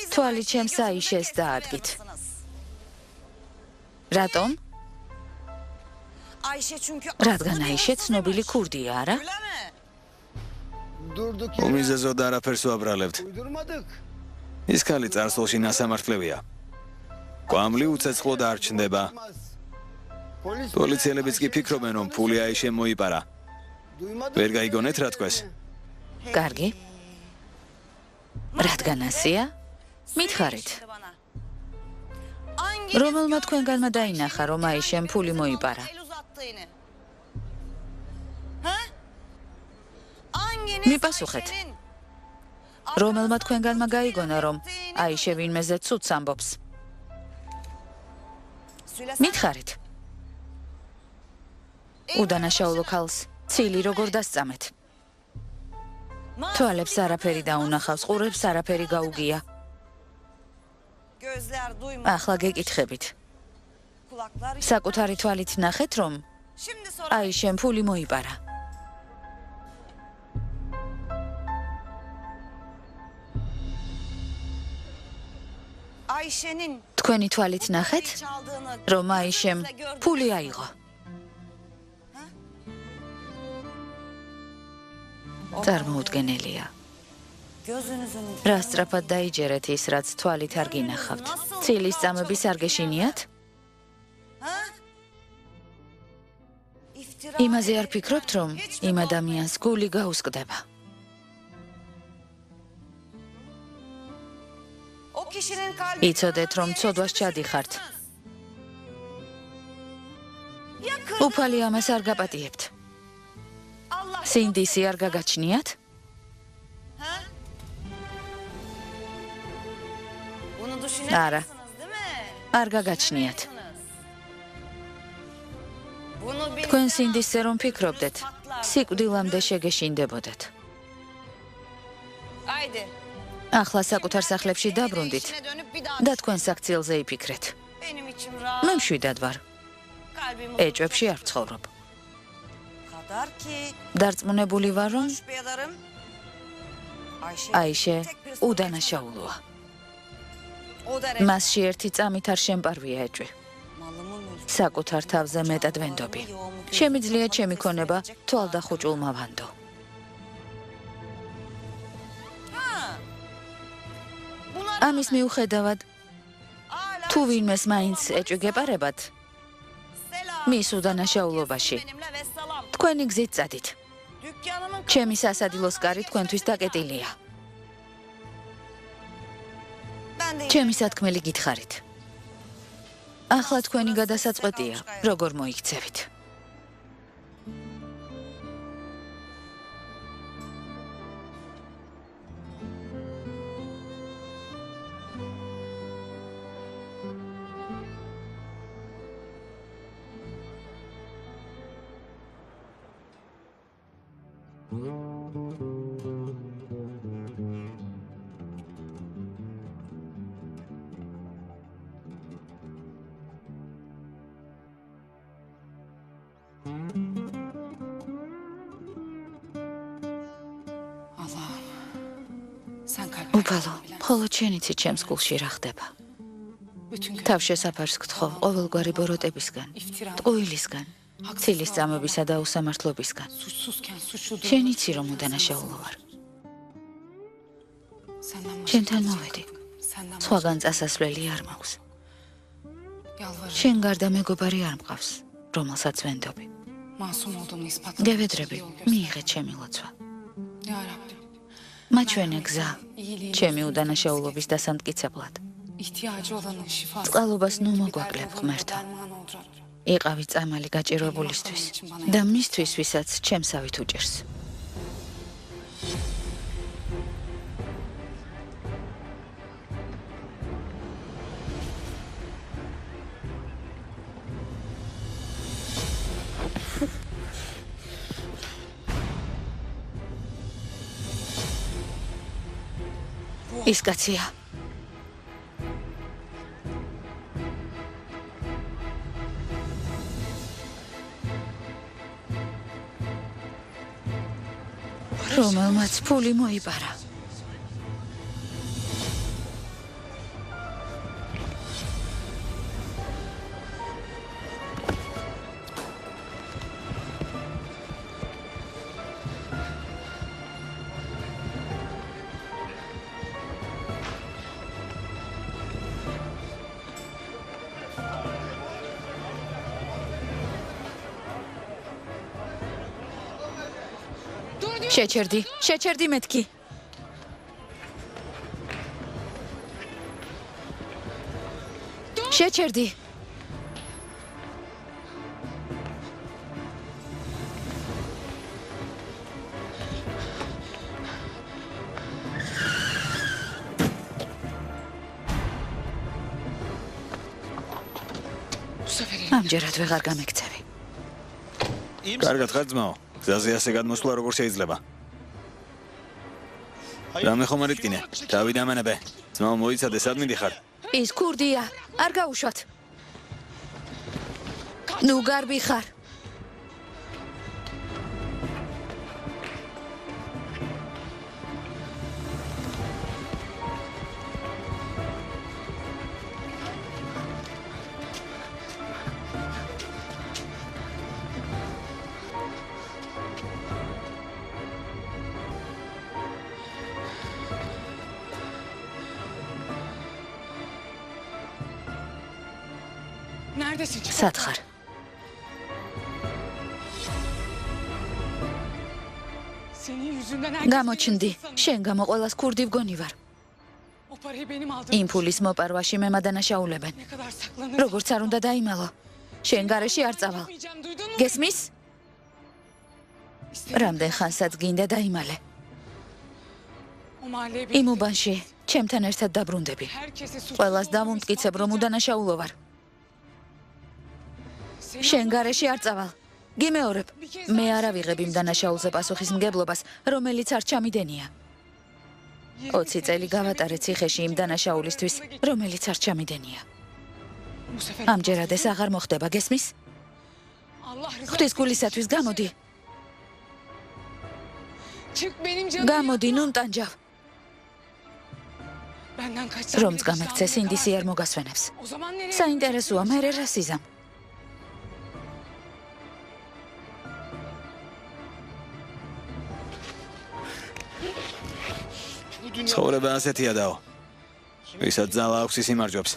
თვალი ჩემს აიშეს დაადგით. რატომ? რადგან აიშე ცნობილი ქურდია, არა? უმიზეზოდ არაფერს ვაბრალებთ. ის ქალი წარსულში ნასამართლევია. კვამლი უცეცხლო დარჩნდება. პოლიციელებიც კი ფიქრობენ, რომ ფული აიშემ მოიპარა. ვერ გაიგონეთ რა თქვეს? კარგი. რადგან ასეა? მითხარით. რომელმა თქვენგანმა დაინახა, რომ აიშემ ფული მოიპარა? მიპასუხეთ. რომელმა თქვენგანმა გაიგონა, რომ აიშე ვინმეზე ცუდს ამბობს? მითხარით. უდანაშაულო ქალს ცილი როგორ დასწამეთ? თვალებს არაფერი დაუნახავს, ყურებს არაფერი გაუგია. ახლა გეკითხებით. საკუთარი თვალით ნახეთ, რომ აიშემ ფული მოიპარა. თქვენი თვალით ნახეთ, რომ აიშემ ფული აიღო. წარმოუდგენელია. რა სწრაფად დაიჯერეთ ის, რაც თვალით არ გინახავთ. ცილის წამების არ გეშინიათ? იმაზე არ ფიქრობთ, რომ იმ ადამიანს გული გაუსკდება. იცოდეთ, რომ ცოდვას ჩადიხართ. უფალი ამას არ გაპატიებთ. სინდისი არ გაგაჩნიათ? არა, არ გაგაჩნიათ. თქვენ სინდისზე რომ ფიქრობდეთ, სიკვდილამდე შეგეშინდებოდეთ. ახლა საკუთარ სახლებში დაბრუნდით და თქვენ საქციელზე იფიქრეთ. მე მშვიდად ვარ. ეჭვებში არ ვცხოვრობ. დარწმუნებული ვარ, რომ აიშე უდანაშაულოა. მასში ერთი წამით არ შემპარვია ეჭვი. საკუთარ თავზე მეტად ვენდობი. შემიძლია ჩემი ქონება თვალდახუჭულმა ვანდო. ამის მიუხედავად, თუ ვინმეს მაინც ეჭვი გეპარებათ, მის უდანაშაულობაში, თქვენი გზით წადით. ჩემი სასადილოს კარი თქვენთვის დაკეტილია. ჩემი სათქმელი გითხარით. ახლა თქვენი გადასაწყვეტია, როგორ მოიქცევით. უფალო, მხოლოდ შენიცი ჩემს გულში რა ხდება. თავშესაფარს გთხოვ ყოველგვარი ბოროტებისგან, ტყუილისგან, ცილის წამებისა და უსამართლობისგან. შენიცი რომ უდანაშაულო ვარ. შენთან მოვედი. სხვაგან წასასვლელი არ მაქვს. შენ გარდა მეგობარი არ მყავს, რომელსაც ვენდობი. გევედრები, მიიღე ჩემი ლოცვა. მაჩვენე გზა, ჩემი უდანაშაულობის დასამტკიცებლად. წყალობას ნუ მოგვაკლებ, ღმერთო. იყავი წამალი გაჭირვებულისთვის და მისთვის, ვისაც ჩემსავით უჭერს. ის კაცია. რომელმაც ფული მოიპარა. შეჩერდი მეთქი. შეჩერდი. ამჯერად ვეღარ გამექცევი. კარგად ხარ ძმაო. გზაზე ასე გადმოსვლა როგორ შეიძლება? რამე ხომ არ იტკინე? დავით ამანებე. ძმაო მოიცადე, სად მიდიხარ? ის ქურდია, არ გაუშვათ. ნუ გარბი ხარ. სად ხარ? გამოჩნდი, შენ გამო ყველას ქურდი ვგონი ვარ. იმ ფულის მოპარვაში მე მადანაშაულებენ. როგორც არ უნდა დაიმალო, შენ გარეში არ წავალ. გესმის? რამდენ ხანსაც გინდა დაიმალე. იმ უბანში ჩემთან ერთად დაბრუნდები. ყველას დამუმტკიცებ, რომ უდანაშაულო ვარ. შენ გარეში არ წავალ. გიმეორებ, მე არ ავიღებ იმ დანაშაულზე პასუხისმგებლობას, რომელიც არ ჩამიდენია. 20 წელი გავატარე ციხეში იმ დანაშაულისთვის, რომელიც არ ჩამიდენია. ამჯერად ეს აღარ მოხდება, გესმის? ღვთის გულისათვის გამოდი. გამოდი, ნუ მტანჯავ. რომც გამექცეს ინდისი არ მოგასვენებს. საინტერესოა, მე რა სიზამ. ცხოვრება ასეთია დაო. ვისაც ძალა აქვს ის იმარჯვებს.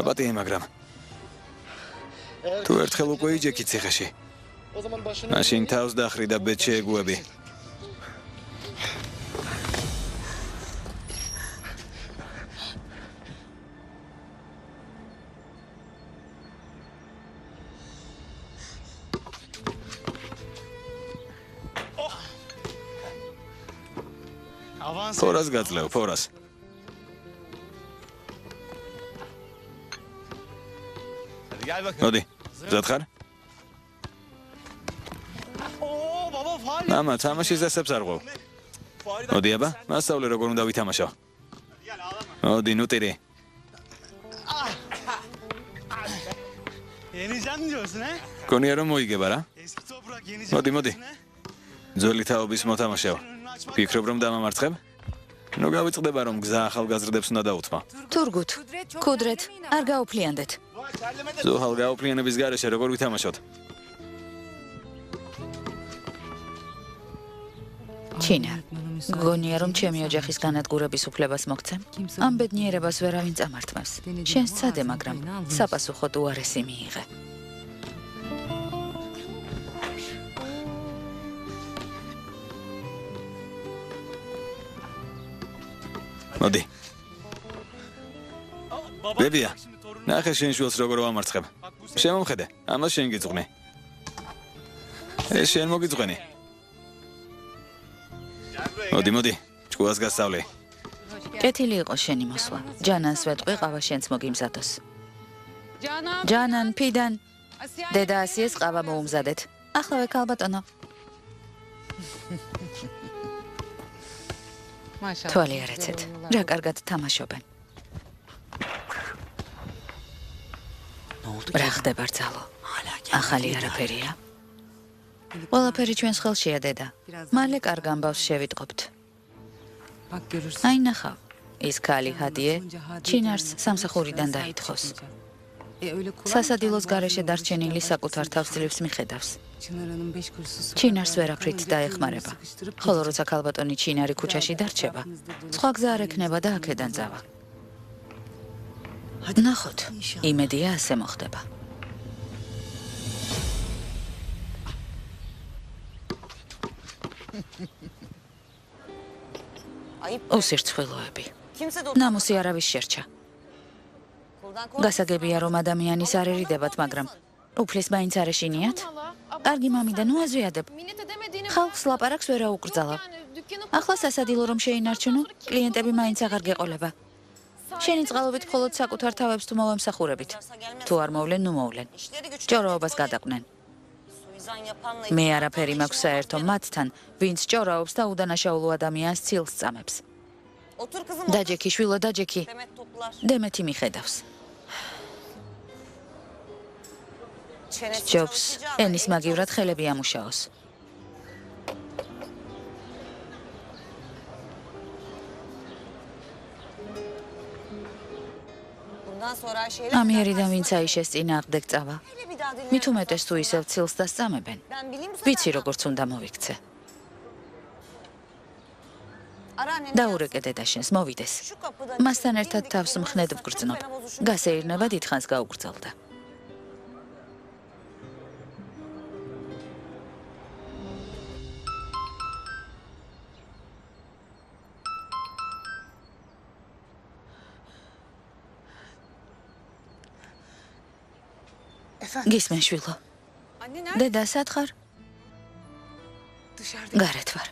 პატიე, მაგრამ თუ ერთხელ უკვე იჯექი ციხეში, მაშინ თავს დახრი და ბედს შეეგუები. ფორას გაძლევ, ფორას. მოდი, მზად ხარ? მამა, თამაშის დასებს არ ყვევ. მოდი აბა, მასწავლე როგორ უნდა ვითამაშო. მოდი, ნუ ტირი. გონია რომ მოიგება რა? მოდი, მოდი. ძველი თაობის მოთამაშეო. ფიქრობ რომ დამამარცხებ? ნუ გავიწყდება რომ გზა ახალგაზრდებს უნდა დაუთმა. თურგუთ, ქუდრეთ, არ გაუფლიანდეთ. ზოհალ გაუფლიანების გარეშე როგორ ვითამაშოთ? ჩინა, გონია რომ ჩემი ოჯახის განადგურების უფლებას მოგცემ? ამ ბედნიერებას ვერავინ წამართმევს. შენ სცადე, მაგრამ საპასუხოდ უარესი მიიღე. მოდი. ბებია, ნახე შენ შვილს როგორ ვამარცხებ. შემომხედე, ამას შენ გიძღვნე. ეს შენ მოგიძღვენი. მოდი, მოდი, ჭკუას გასწავლე. კეთილი იყო შენი მოსვლა. ჯანანს ვეტყვი, ყავა შენც მოგიმზადოს. ჯანან, ფიდან, დედა ასიეს ყავა მოუმზადეთ. ახლავე ქალბატონო. თვალი არ ეცეთ, რა კარგად თამაშობენ. რა ხდება ბრძალო? ახალი არაფერია? ყველაფერი ჩვენს ხელშია, დედა. მალე კარგ ამბავს შევიტყობთ. აი ნახავ, ის ქალი ჰადიე ჩინარს სამსახურიდან დაითხოვს. სასადილოს გარეშე დარჩენილი საკუთარ თავს ძლივს მიხედავს. ჩინარს ვერაფრით დაეხმარება. ხოლო როცა ქალბატონი ჩინარი ქუჩაში დარჩება, სხვა გზა არ ექნება და აქედან წავა. ნახოთ, იმედია ასე მოხდება. უსირცხვილოები. ნამუსი არავის შერჩა. გასაგებია რომ ადამიანის არ ერიდებათ, მაგრამ უფლის მაინც არ ეშინიათ? კარგი მამიდა, ნუ აზვიადებ. ხალხს ლაპარაკს ვერ აუკრძალავ. ახლა სასადილო რომ შეინარჩუნო, კლიენტები მაინც აღარ გეყოლება. შენი წყალობით მხოლოდ საკუთარ თავებს თუ მოვემსახურებით. თუ არ მოვლენ, ნუ მოვლენ. ჭორაობას გადაყვნენ. მე არაფერი მაქვს საერთო მათთან, ვინც ჭორაობს და უდანაშაულო ადამიანს ცილს წამებს. დაჯექი, შვილო, დაჯექი. დემეთი მიხედავს. ჯობს ენის მაგივრად ხელები ამუშაოს. ამიერიდან ვინც აიშეს წინააღმდეგ წავა. მით უმეტეს თუ ისევ ცილს დასწამებენ. ვიცი როგორც უნდა მოვიქცე. დაურეკე დედაშენს, მოვიდეს. მასთან ერთად თავს მხნედ ვგრძნობ. გასეირნება დიდხანს გაუგრძელდა. გისმენ შვილო. დედა სად ხარ? გარეთ ვარ.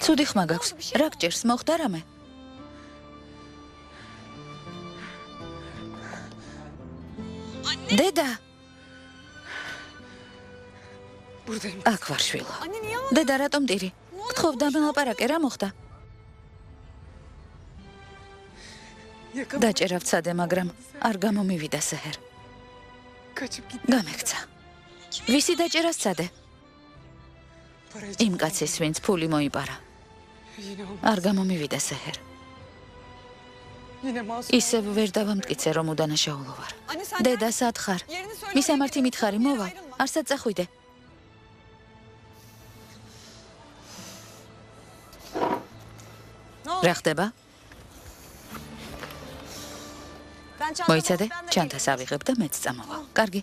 ცუდი ხმა გაქვს. რა გჭირს, მოხდა რამე? დედა! აქ ვარ შვილო. დედა რატომ მტირი? გთხოვ დამელაპარაკე, რა მოხდა? დაჭერა ვცადე, მაგრამ არ გამომივიდა სეჰერ. გამექცა. ვისი დაჭერას ცადე? იმ კაცის, ვინც ფული მოიპარა. არ გამომივიდა სეჰერ. ისევ ვერ დავამტკიცე, რომ უდანაშაულო ვარ. დედა, სად ხარ? მისამართი მითხარი, მოვა. არსად წახვიდე. რა ხდება? მოიცადე, ჩანთას ავიღებ და მეც წამოვალ. კარგი.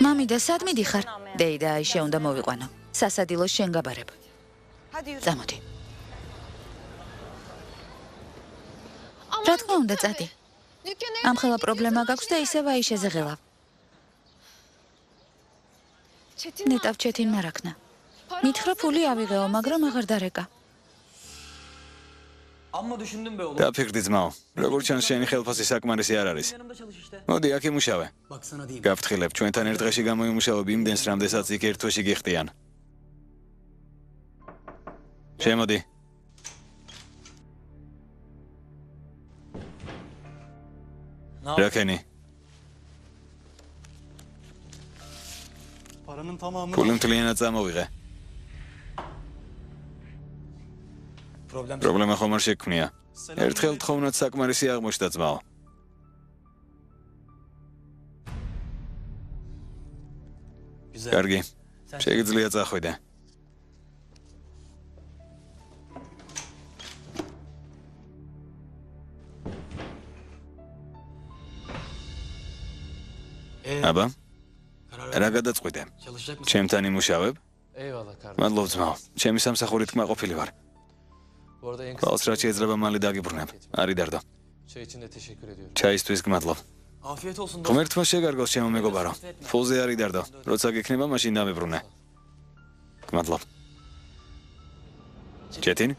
მამიდა, სად მიდიხარ? დეიდა აიშე უნდა მოვიყვანო. სასადილოს შენ გაბარებ. წამოდი. რა თქმა უნდა, წადი. ამხელა პრობლემა გაქვს და ისევ აიშეზე ღელავ. ნეტავ ჩეთინ მარაქნა. მითხრა ფული ავიღეო, მაგრამ აღარ დარეკა. დაფიქრდი ძმაო, როგორ ჩანს შენი ხელფასი საკმარისი არ არის. მოდი, აქ იმუშავე. გავფრთხილებ, ჩვენთან ერთ დღეში გამოიმუშავებ იმდენს, რამდენსაც იქ ერთ თვეში გიხდიან. შემოდი. რა ქენი? ფული მთლიანად წამოვიღე. პრობლემა ხომ არ შექმნია. ერთხელ თხოვნად საკმარისი აღმოჩნდა ძმაო. კარგი, შეგიძლია წახვიდე. აბა, რა გადაწყვიტე? ჩემთან იმუშავებ? მადლობ ძმაო, ჩემი სამსახურით კმაყოფილი ვარ. Qalс რაც შეიძლება მალე დაგიბრუნებ. არი დარდო. ჩაისთვის გმადლობ. ღმერთმა შეგარგოს ჩემო მეგობარო. ფულზე არი დარდო. როცა გიქნება, მაშინ დამიბრუნე. გმადლობ. ჩეთინ?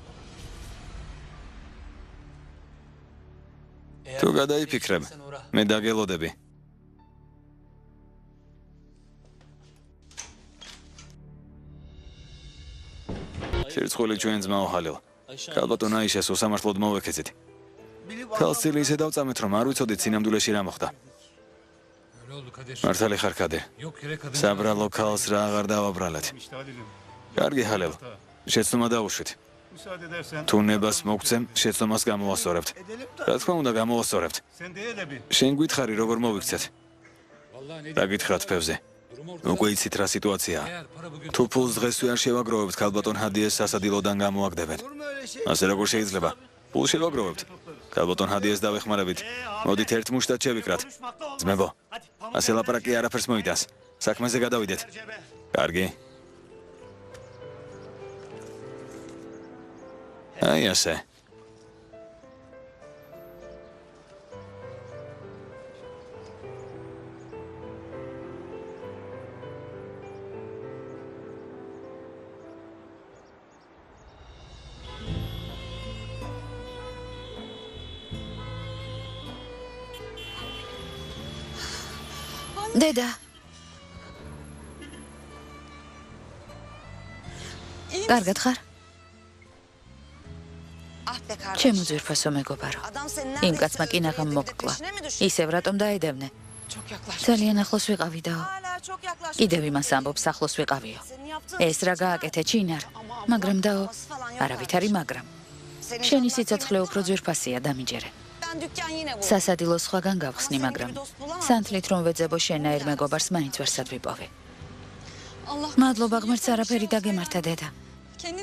თუ გადაიფიქრებ, მე დაგელოდები. სირცხული ჩვენ ძმაო ხალილ. ქალბატონ აიშეს უსამართლოდ მოვექეცით. ქალს წილი ისე დავწამეთ, რომ არ ვიცოდით სინამდვილეში რა მოხდა. მართალი ხარ კადე. საბრალო ქალს რა აღარ დავაბრალეთ. კარგი ხალილ, შეცდომა დაუშვით. თუ ნებას მოგცემ, შეცდომას გამოვასწორებთ. რა თქმა უნდა, გამოვასწორებთ. შენ გითხარი როგორ მოვიქცეთ? რა გითხრათ ფევზე? უკვე იცით რა სიტუაციაა. თუ ფულს დღესვე არ შევაგროვებთ, ქალბატონ ჰადიეს სასადილოდან გამოაგდებენ. ასე როგორ შეიძლება? ფულს შევაგროვებთ. ქალბატონ ჰადიეს დავეხმარებით. მოდით ერთ მუშტად შევიკრათ. ძმებო, ასე ლაპარაკი არაფერს მოიტანს. საქმეზე გადავიდეთ. კარგი. აი ასე. დედა. კარგად ხარ? ჩემო ძვირფასო მეგობარო. იმ კაცმა კინაღამ მოკკლა. ისევ რატომ დაედევნე? ძალიან ახლოს ვიყავი დაო. კიდევ იმას ამბობს ახლოს ვიყავიო. ეს რა გააკეთე ჩინარ, მაგრამ დაო, არავითარი მაგრამ. შენი სიცოცხლე უფრო ძვირფასია დამიჯერე. სასადილო სხვაგან გავხსნი, მაგრამ სანთლით რომ ვეძებო შენაერ მეგობარს მაინც ვერსად ვიპოვე. მადლობა ღმერთს არაფერი დაგემართა დედა.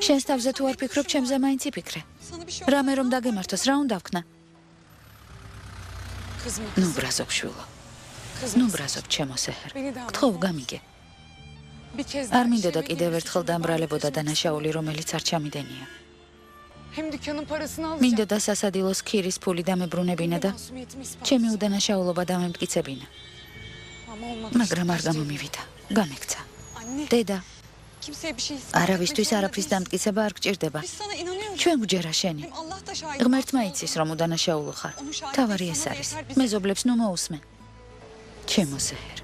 შენს თავზე თუ არ ფიქრობ, ჩემზე მაინც იფიქრე. რამე რომ დაგემართოს, რა უნდა ვქნა? ნუ ბრაზობ შვილო. ნუ ბრაზობ ჩემო სეჰერ. გთხოვ გამიგე. არ მინდოდა კიდევ ერთხელ დამბრალებოდა დანაშაული, რომელიც არ ჩამიდენია. მინდოდა სასადილოს ქირის ფული დამებრუნებინა და ჩემი უდანაშაულობა დამემტკიცებინა. მაგრამ არ გამომივიდა, გამექცა. დედა, არავისთვის არაფრის დამტკიცება არ გჭირდება. ჩვენ გვჯერა შენი. ღმერთმა იცის, რომ უდანაშაულო ხარ. თავარი ეს არის. მეზობლებს ნუ მოусმე. ჩემო სეჰერ.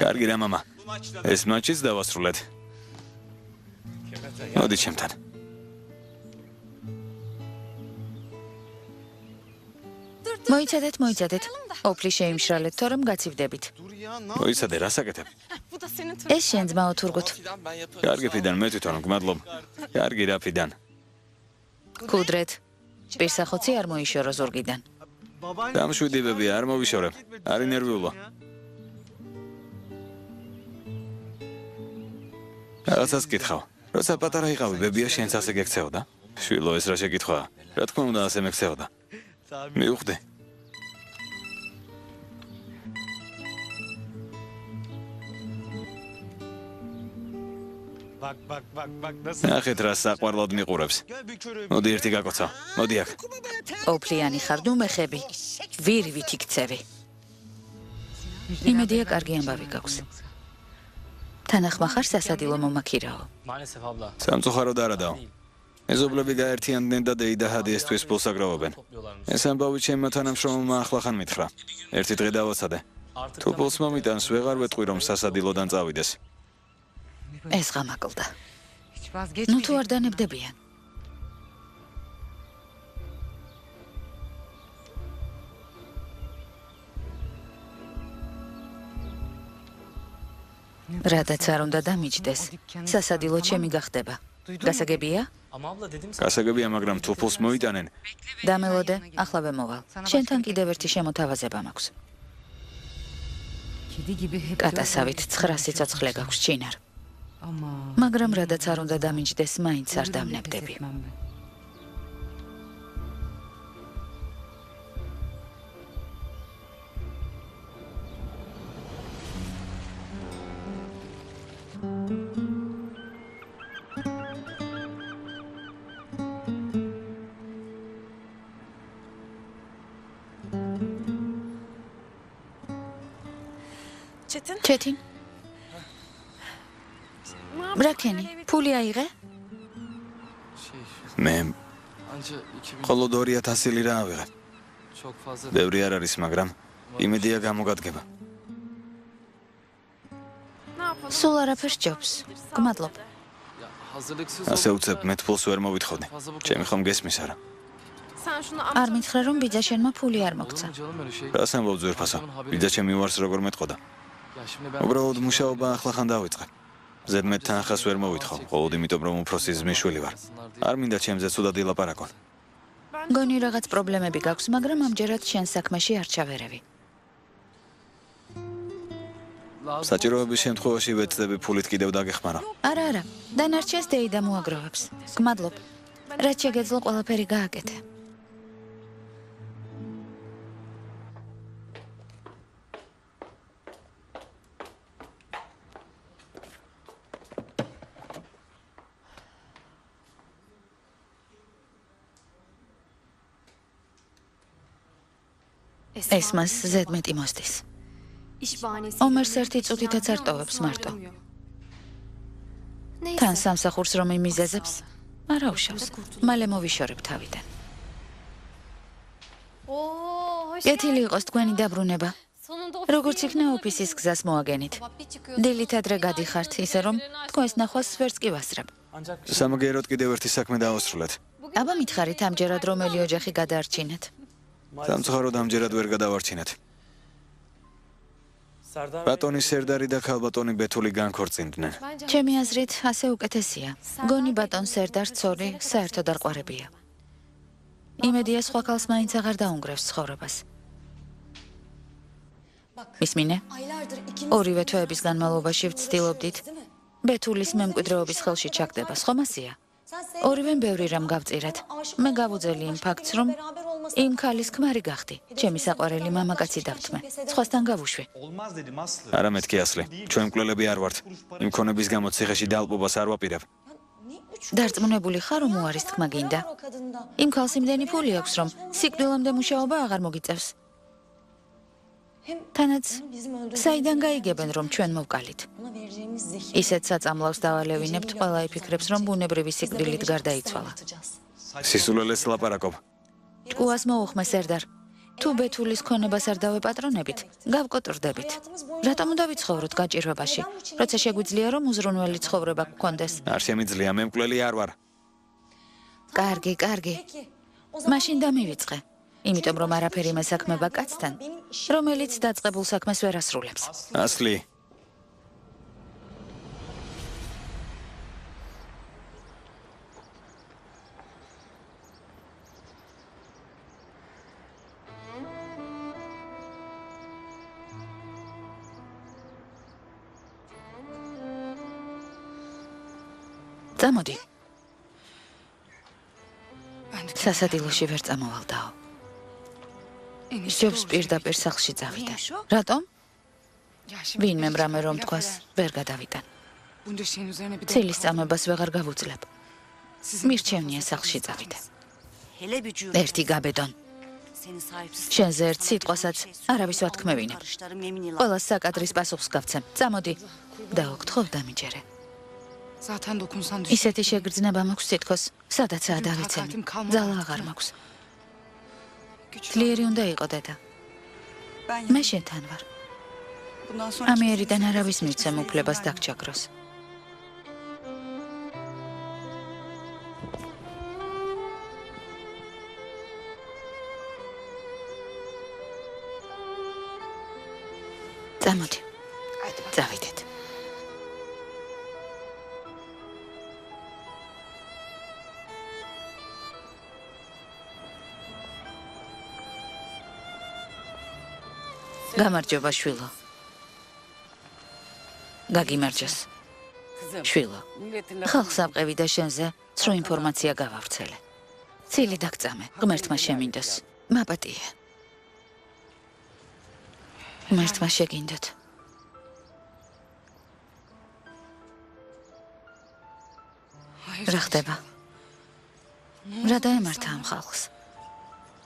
კარგი რა მამა. ეს მაჩიც დავასრულეთ. მოდი ჩემთან. მოიცადეთ. ოფლი შეიმშრალეთ, თორემ გაცივდებით. მოიცადე, რა საკეთებ? ეს შენ ძმაო თურგუთ. კარგი ფიდან, მე თვითონ გმადლობ. კარგი რა ფიდან. კუდრეთ. პირსახოცი არ მოიშორო ზურგიდან. დამშვიდებები არ მოვიშორებ. არ ინერვიულო. რაღაცას გითხავ. როცა პატარა იყავი, ბებია შენც ასე გექცეოდა? შვილო, ეს რა შეკითხვაა? რა თქმა უნდა, ასე მეკცეოდა. მიუხვდი. ნახეთ რა საყვარლად მიყურებს. მოდი ერთი გაკოცავ. მოდი აქ. ოფლიანი ხარ ნუ მეხები. ვირივით იქცევი. იმედია კარგი ამბავი გაქვს. თანახმა ხარ სასადილო მომაქირაო. სამწუხაროდ არადაო. მეზობლები გაერთიანდნენ და დეიდა ჰადიესთვის ფულს აგროვებენ. ეს ამბავი ჩემმა თანამშრომელმა ახლახან მითხრა. ერთი დღე დავაცადე. თუ ფულს მომიტანს, ვეღარ ვეტყვი რომ სასადილოდან წავიდეს. ეს ღამაკლდა. ნუ თუ არ დანებდებიან. რადაც არ უნდა დამიჯდეს, სასადილო ჩემი გახდება. გასაგებია? გასაგებია, მაგრამ თუ ფულს მოიტანენ. დამელოდე, ახლავე მოვალ. შენთან კიდევ ერთი შემოთავაზება მაქვს. კატასავით 9 სიცოცხლე გაქვს ჩინარ. მაგრამ რადაც არ უნდა დამიჯდეს, მაინც არ დამნებდები. ჩეტინ. ბრაკენი, ფული აიღე? მე მხოლოდ 2000 ლირა ავიღე. ბევრი არ არის, მაგრამ იმედია გამოგადგება. სულ არაფერს ჯობს. გმადლობ. ასე უცებ მე ფულს ვერ მოვითხოვდი. ჩემი ხომ გესმის არა? არ მითხრა რომ ბიძა შენმა ფული არ მოგცა. რას ამბობ ძვირფასო? ბიძა ჩემი უარს როგორ მეტყოდა? უბრალოდ მუშაობა ახლახან დავიწყე. ზედმეტ თანხას ვერ მოვითხოვ, მხოლოდ იმიტომ რომ უფროსი ძმის შვილი ვარ. არ მინდა ჩემზე ცუდად ილაპარაკონ. გონი რაღაც პრობლემები გაქვს, მაგრამ ამჯერად შენს საქმეში არ ჩავერევი. საჭიროების შემთხვევაში ვეცდები ფულით კიდევ დაგეხმარო. არა, დანარჩენს დეიდა მოაგროვებს. გმადლობ. რაც შეგეძლო ყველაფერი გააკეთე. ეს მას ზედმეტი მოსდის. ომერს ერთი წუთითაც არ ტოვებს მარტო. თან სამსახურს რომ იმიზეზებს, არა უშავს. მალე მოვიშორებ თავიდან. კეთილი იყოს თქვენი დაბრუნება. როგორც იქნა ოფისის გზას მოაგენით. დილით ადრე გადიხართ, ისე რომ თქვენს ნახვას ვერც კი ვასწრებ. სამაგიეროდ კიდევ ერთი საქმე დავასრულეთ. აბა მითხარით ამჯერად რომელი ოჯახი გადაარჩინეთ? სამწუხაროდ ამჯერად ვერ გადავარჩინეთ. ბატონი სერდარი და ქალბატონი ბეთული განქორწინდნენ. ჩემი აზრით ასე უკეთესია. გონი ბატონ სერდარ ცოლი საერთოდ არ ყვარებია. იმედია სხვა ქალს მაინც აღარ დაუნგრევს ცხოვრებას. მისმინე? ორივე თვეების განმავლობაში ვცდილობდით ბეთულის მემკვიდრეობის ხელში ჩაგდება, ხო მასია? ორივემ ბევრი რამ გავწირეთ. მე გავუძელი იმ ფაქტს, რომ იმ ქალის ქმარი გახდი. ჩემი საყვარელი მამაკაცი დავთმე. სხვასთან გავუშვი. არა მეთქი ასლი. ჩვენ მკვლელები არ ვართ. იმ ქონების გამო ციხეში დალპობას არ ვაპირებ. დარწმუნებული ხარ, რომ უარის თქმა გინდა? იმ ქალს იმდენი ფული აქვს, რომ სიკვდილამდე მუშაობა აღარ მოგიწევს. თანაც საიდან გაიგებენ, რომ ჩვენ მოვკალით? ისეთ საწამლავს დავალევინებთ, ყველა იფიქრებს, რომ ბუნებრივი სიკვდილით გარდაიცვალა. სისულელეს ლაპარაკობ. ტკუას მოუხმე სერდარ. თუ ბეთულის ქონებას არ დავეპატრონებით, გავკოტრდებით. რატომ უნდა ვიცხოვროთ გაჭირვებაში, როცა შეგვიძლია რომ უზრუნველი ცხოვრება გქონდეს? არ შემიძლია, მე მკვლელი არ ვარ. კარგი. მაშინ დამივიწყე. იმიტომ რომ არაფერი მესაქმება კაცთან, რომელიც დაწყებულ საქმეს ვერ ასრულებს. ასლი. წამოდი. სასადილოში ვერ წამოვალდაო. სჯობს პირდაპირ სახლში წავიდე. რატომ? ვინმე რამე რომ თქვას, ვერ გადავიტან. ცილის წამებას ვეღარ გავუძლებ. მირჩევნია სახლში წავიდე. ერთი გაბედონ. შენზე ერთ სიტყვასაც არავის ვათქმევინებ. ყველა საკადრის პასუხს გავცემ. წამოდი. დაოგთხო დამიჯერე. ისეთი შეგრძნება მაქვს თითქოს, სადაცაა დავიცემი. ძალა აღარ მაქვს. ძლიერი უნდა იყო დედა. მე შენთან ვარ. ამიერიდან არავის მივცემ უფლებას დაგჭაგროს. წამოდი. წავიდეთ. გამარჯობა შვილო. გაგიმარჯოს. შვილო. ხალხს ამყევი და შენზე ცრო ინფორმაცია გავავრცელე. ცილი დაგწამე, ღმერთმა შემინდოს. მაპატია. ღმერთმა შეგინდოთ. რა ხდება? რა დაემართა ამ ხალხს?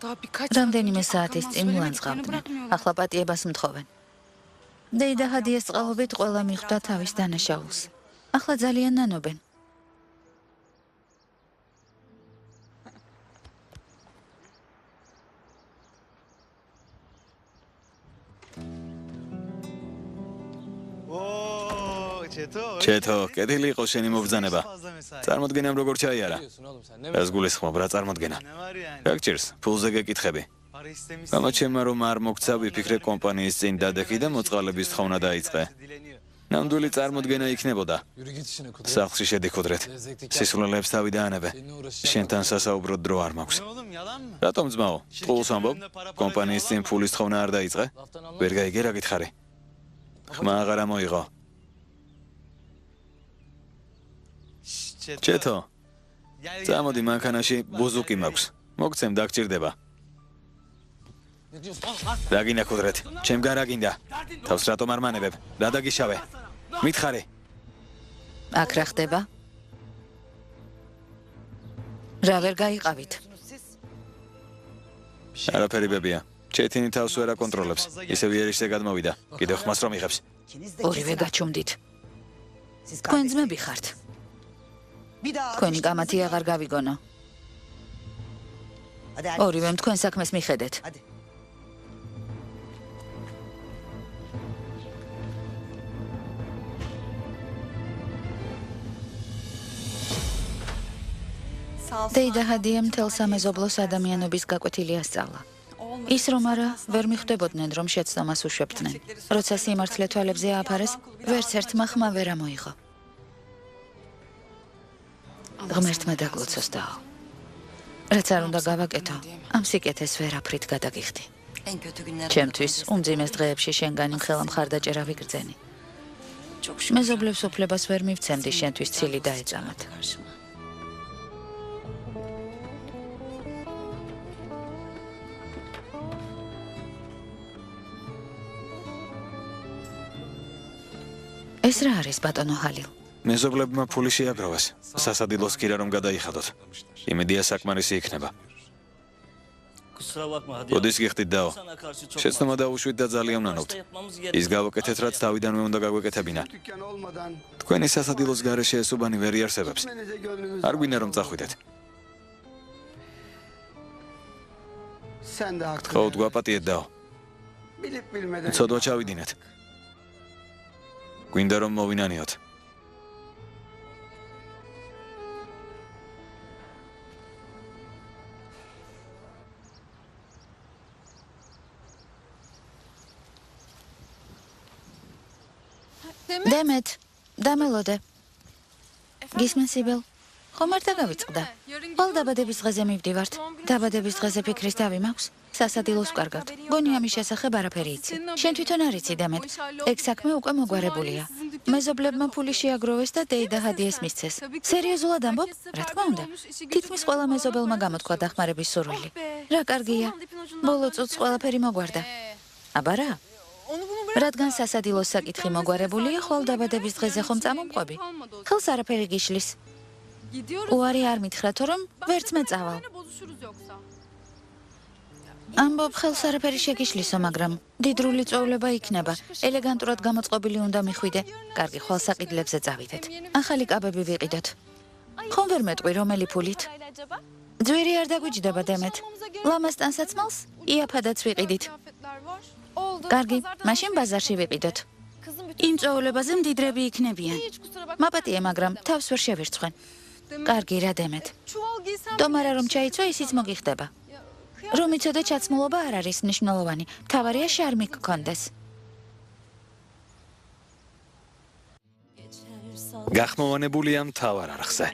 რამდენიმე საათის წინ მლანძღავდნენ. ახლა პატიებას მთხოვენ. დეიდა ჰადიეს წყალობით ყველა მიხვდა თავის დანაშაულს. ახლა ძალიან ნანობენ. ჩეთო, კეთილი იყო შენი მობრძანება. წარმოდგენამ როგორ ჩაიარა. რას გულისხმობ, რა წარმოდგენა? გაგჭირს, ფულზე გეკითხები. გამაჩემა რომ არ მოგცა, ვიფიქრე კომპანიის წინ დადექი და მოწყალების თხოვნა დაიწყე. ნამდვილი წარმოდგენა იქნებოდა. სახლში შედიქოდრეთ. სისულელეებს თავი დაანებე. შენთან სასაუბროდ დრო არ მაქვს. რატომ ძმაო? წყულს ამბობ? კომპანიის წინ ფულის თხოვნა არ დაიწყე? ვერ გაიგე რა გითხარი? ხმა აღარ ამოიღო. ჩეთო. წამოდი მანქანაში ბუზუკი მაქვს. მოგცემ დაგჭირდება. რა გინდა ქუდრეთ? ჩემგან რა გინდა? თავს რატომ არ მანებებ? რა დაგიშავე? მითხარი. აქ რა ხდება? რა ვერ გაიყავით? არაფერი ბებია. ჩეთინი თავს ვერ აკონტროლებს. ისევ იერიშზე გადმოვიდა. კიდევ ხმას რომ იღებს. ორივე გაჩუმდით. თქვენ ძმები ხართ. თქვენი კამათი აღარ გავიგონო. ორივემ თქვენ საქმეს მიხედეთ. დეიდა ჰადიემ მთელ სამეზობლოს ადამიანობის გაკვეთილი ასწავლა. ის რომ არა, ვერ მიხვდებოდნენ, რომ შეცდომას უშვებდნენ. როცა სიმართლე თვალებზე ააფარეს, ვერც ერთმა ხმა ვერ ამოიღო. ღმერთმა დაგლოცოს დაო. რაც არ უნდა გავაკეთო, ამ სიკეთეს ვერაფრით გადაგიხდი. ჩემთვის უმძიმეს დღეებში შენგანი მხელა მხარდაჭერა ვიგრძენი. მეზობლებს უფლებას ვერ მივცემდი შენთვის ცილი დაეწამათ. ეს რა არის ბატონო ჰალილ? მეზობლებმა ფული შეაგროვეს. სასადილოს კი რა რომ გადაიხადოთ. იმედია საკმარისი იქნება. როდის გიხდით დაო? შეცდომა დაუშვით და ძალიან ვნანობთ. ის გავაკეთეთ, რაც თავიდანვე უნდა გაგვეკეთებინა. თქვენი სასადილოს გარეშე ეს უბანი ვერ იარსებებს. არ გვინდა რომ წახვიდეთ. გთხოვთ გვაპატიეთ დაო. ცოდვა ჩავიდინეთ. გვინდა რომ მოვინანიოთ. დემეთ, დამელოდე. გისმენ სიბელ? ხომ არ დაგავიწყდა? ყოველ დაბადების დღეზე მივდივართ. დაბადების დღეზე ფიქრის დავი მაქვს. სასადილოს ვკარგავთ. გონი ამის შესახებ არაფერი იცი. შენ თვითონ არ იცი დემეთ. ეგ საქმე უკვე მოგვარებულია. მეზობლებმა ფული შეაგროვეს და დეიდა ჰადიეს მისცეს. სერიოზულად ამბობ? რა თქმა უნდა. თითქმის ყველა მეზობელმა გამოთქვა დახმარების სურვილი. რა კარგია. ბოლო წუთს ყველაფერი მოგვარდა. აბა რა? რადგან სასადილოს საკითხი მოგვარებულია, ხოლ დაბადების დღეზე ხომ წამომყვები? ხელს არაფერი გიშლის. უარი არ მითხრათო, რომ ვერც მე წავალ. ამბობ ხელს არაფერი შეგიშლისო, მაგრამ დიდრული წვეულება იქნება. ელეგანტურად გამოწყობილი უნდა მიხვიდე. კარგი, ხვალ საკიდლებზე წავიდეთ. ახალი კაბები ვიყიდოთ. ხომ ვერ მეტყვი რომელი ფულით? ძვირი არ დაგვიჯდება დემეთ. ლამასთან საცმელს იაფადაც ვიყიდით. კარგი, მაშინ ბაზარში ვიყიდოთ. იმ წვეულებაზე მდიდრები იქნებიან. მაპატიე, მაგრამ თავს ვერ შევირცხვენ. კარგი, რა დემეთ. დომარა რომ ჩაიცვა, ისიც მოგიხდება. რომ იცოდე ჩაცმულობა არ არის მნიშვნელოვანი. მთავარია შარმი გქონდეს. გახმოვანებულია მთავარ არხზე.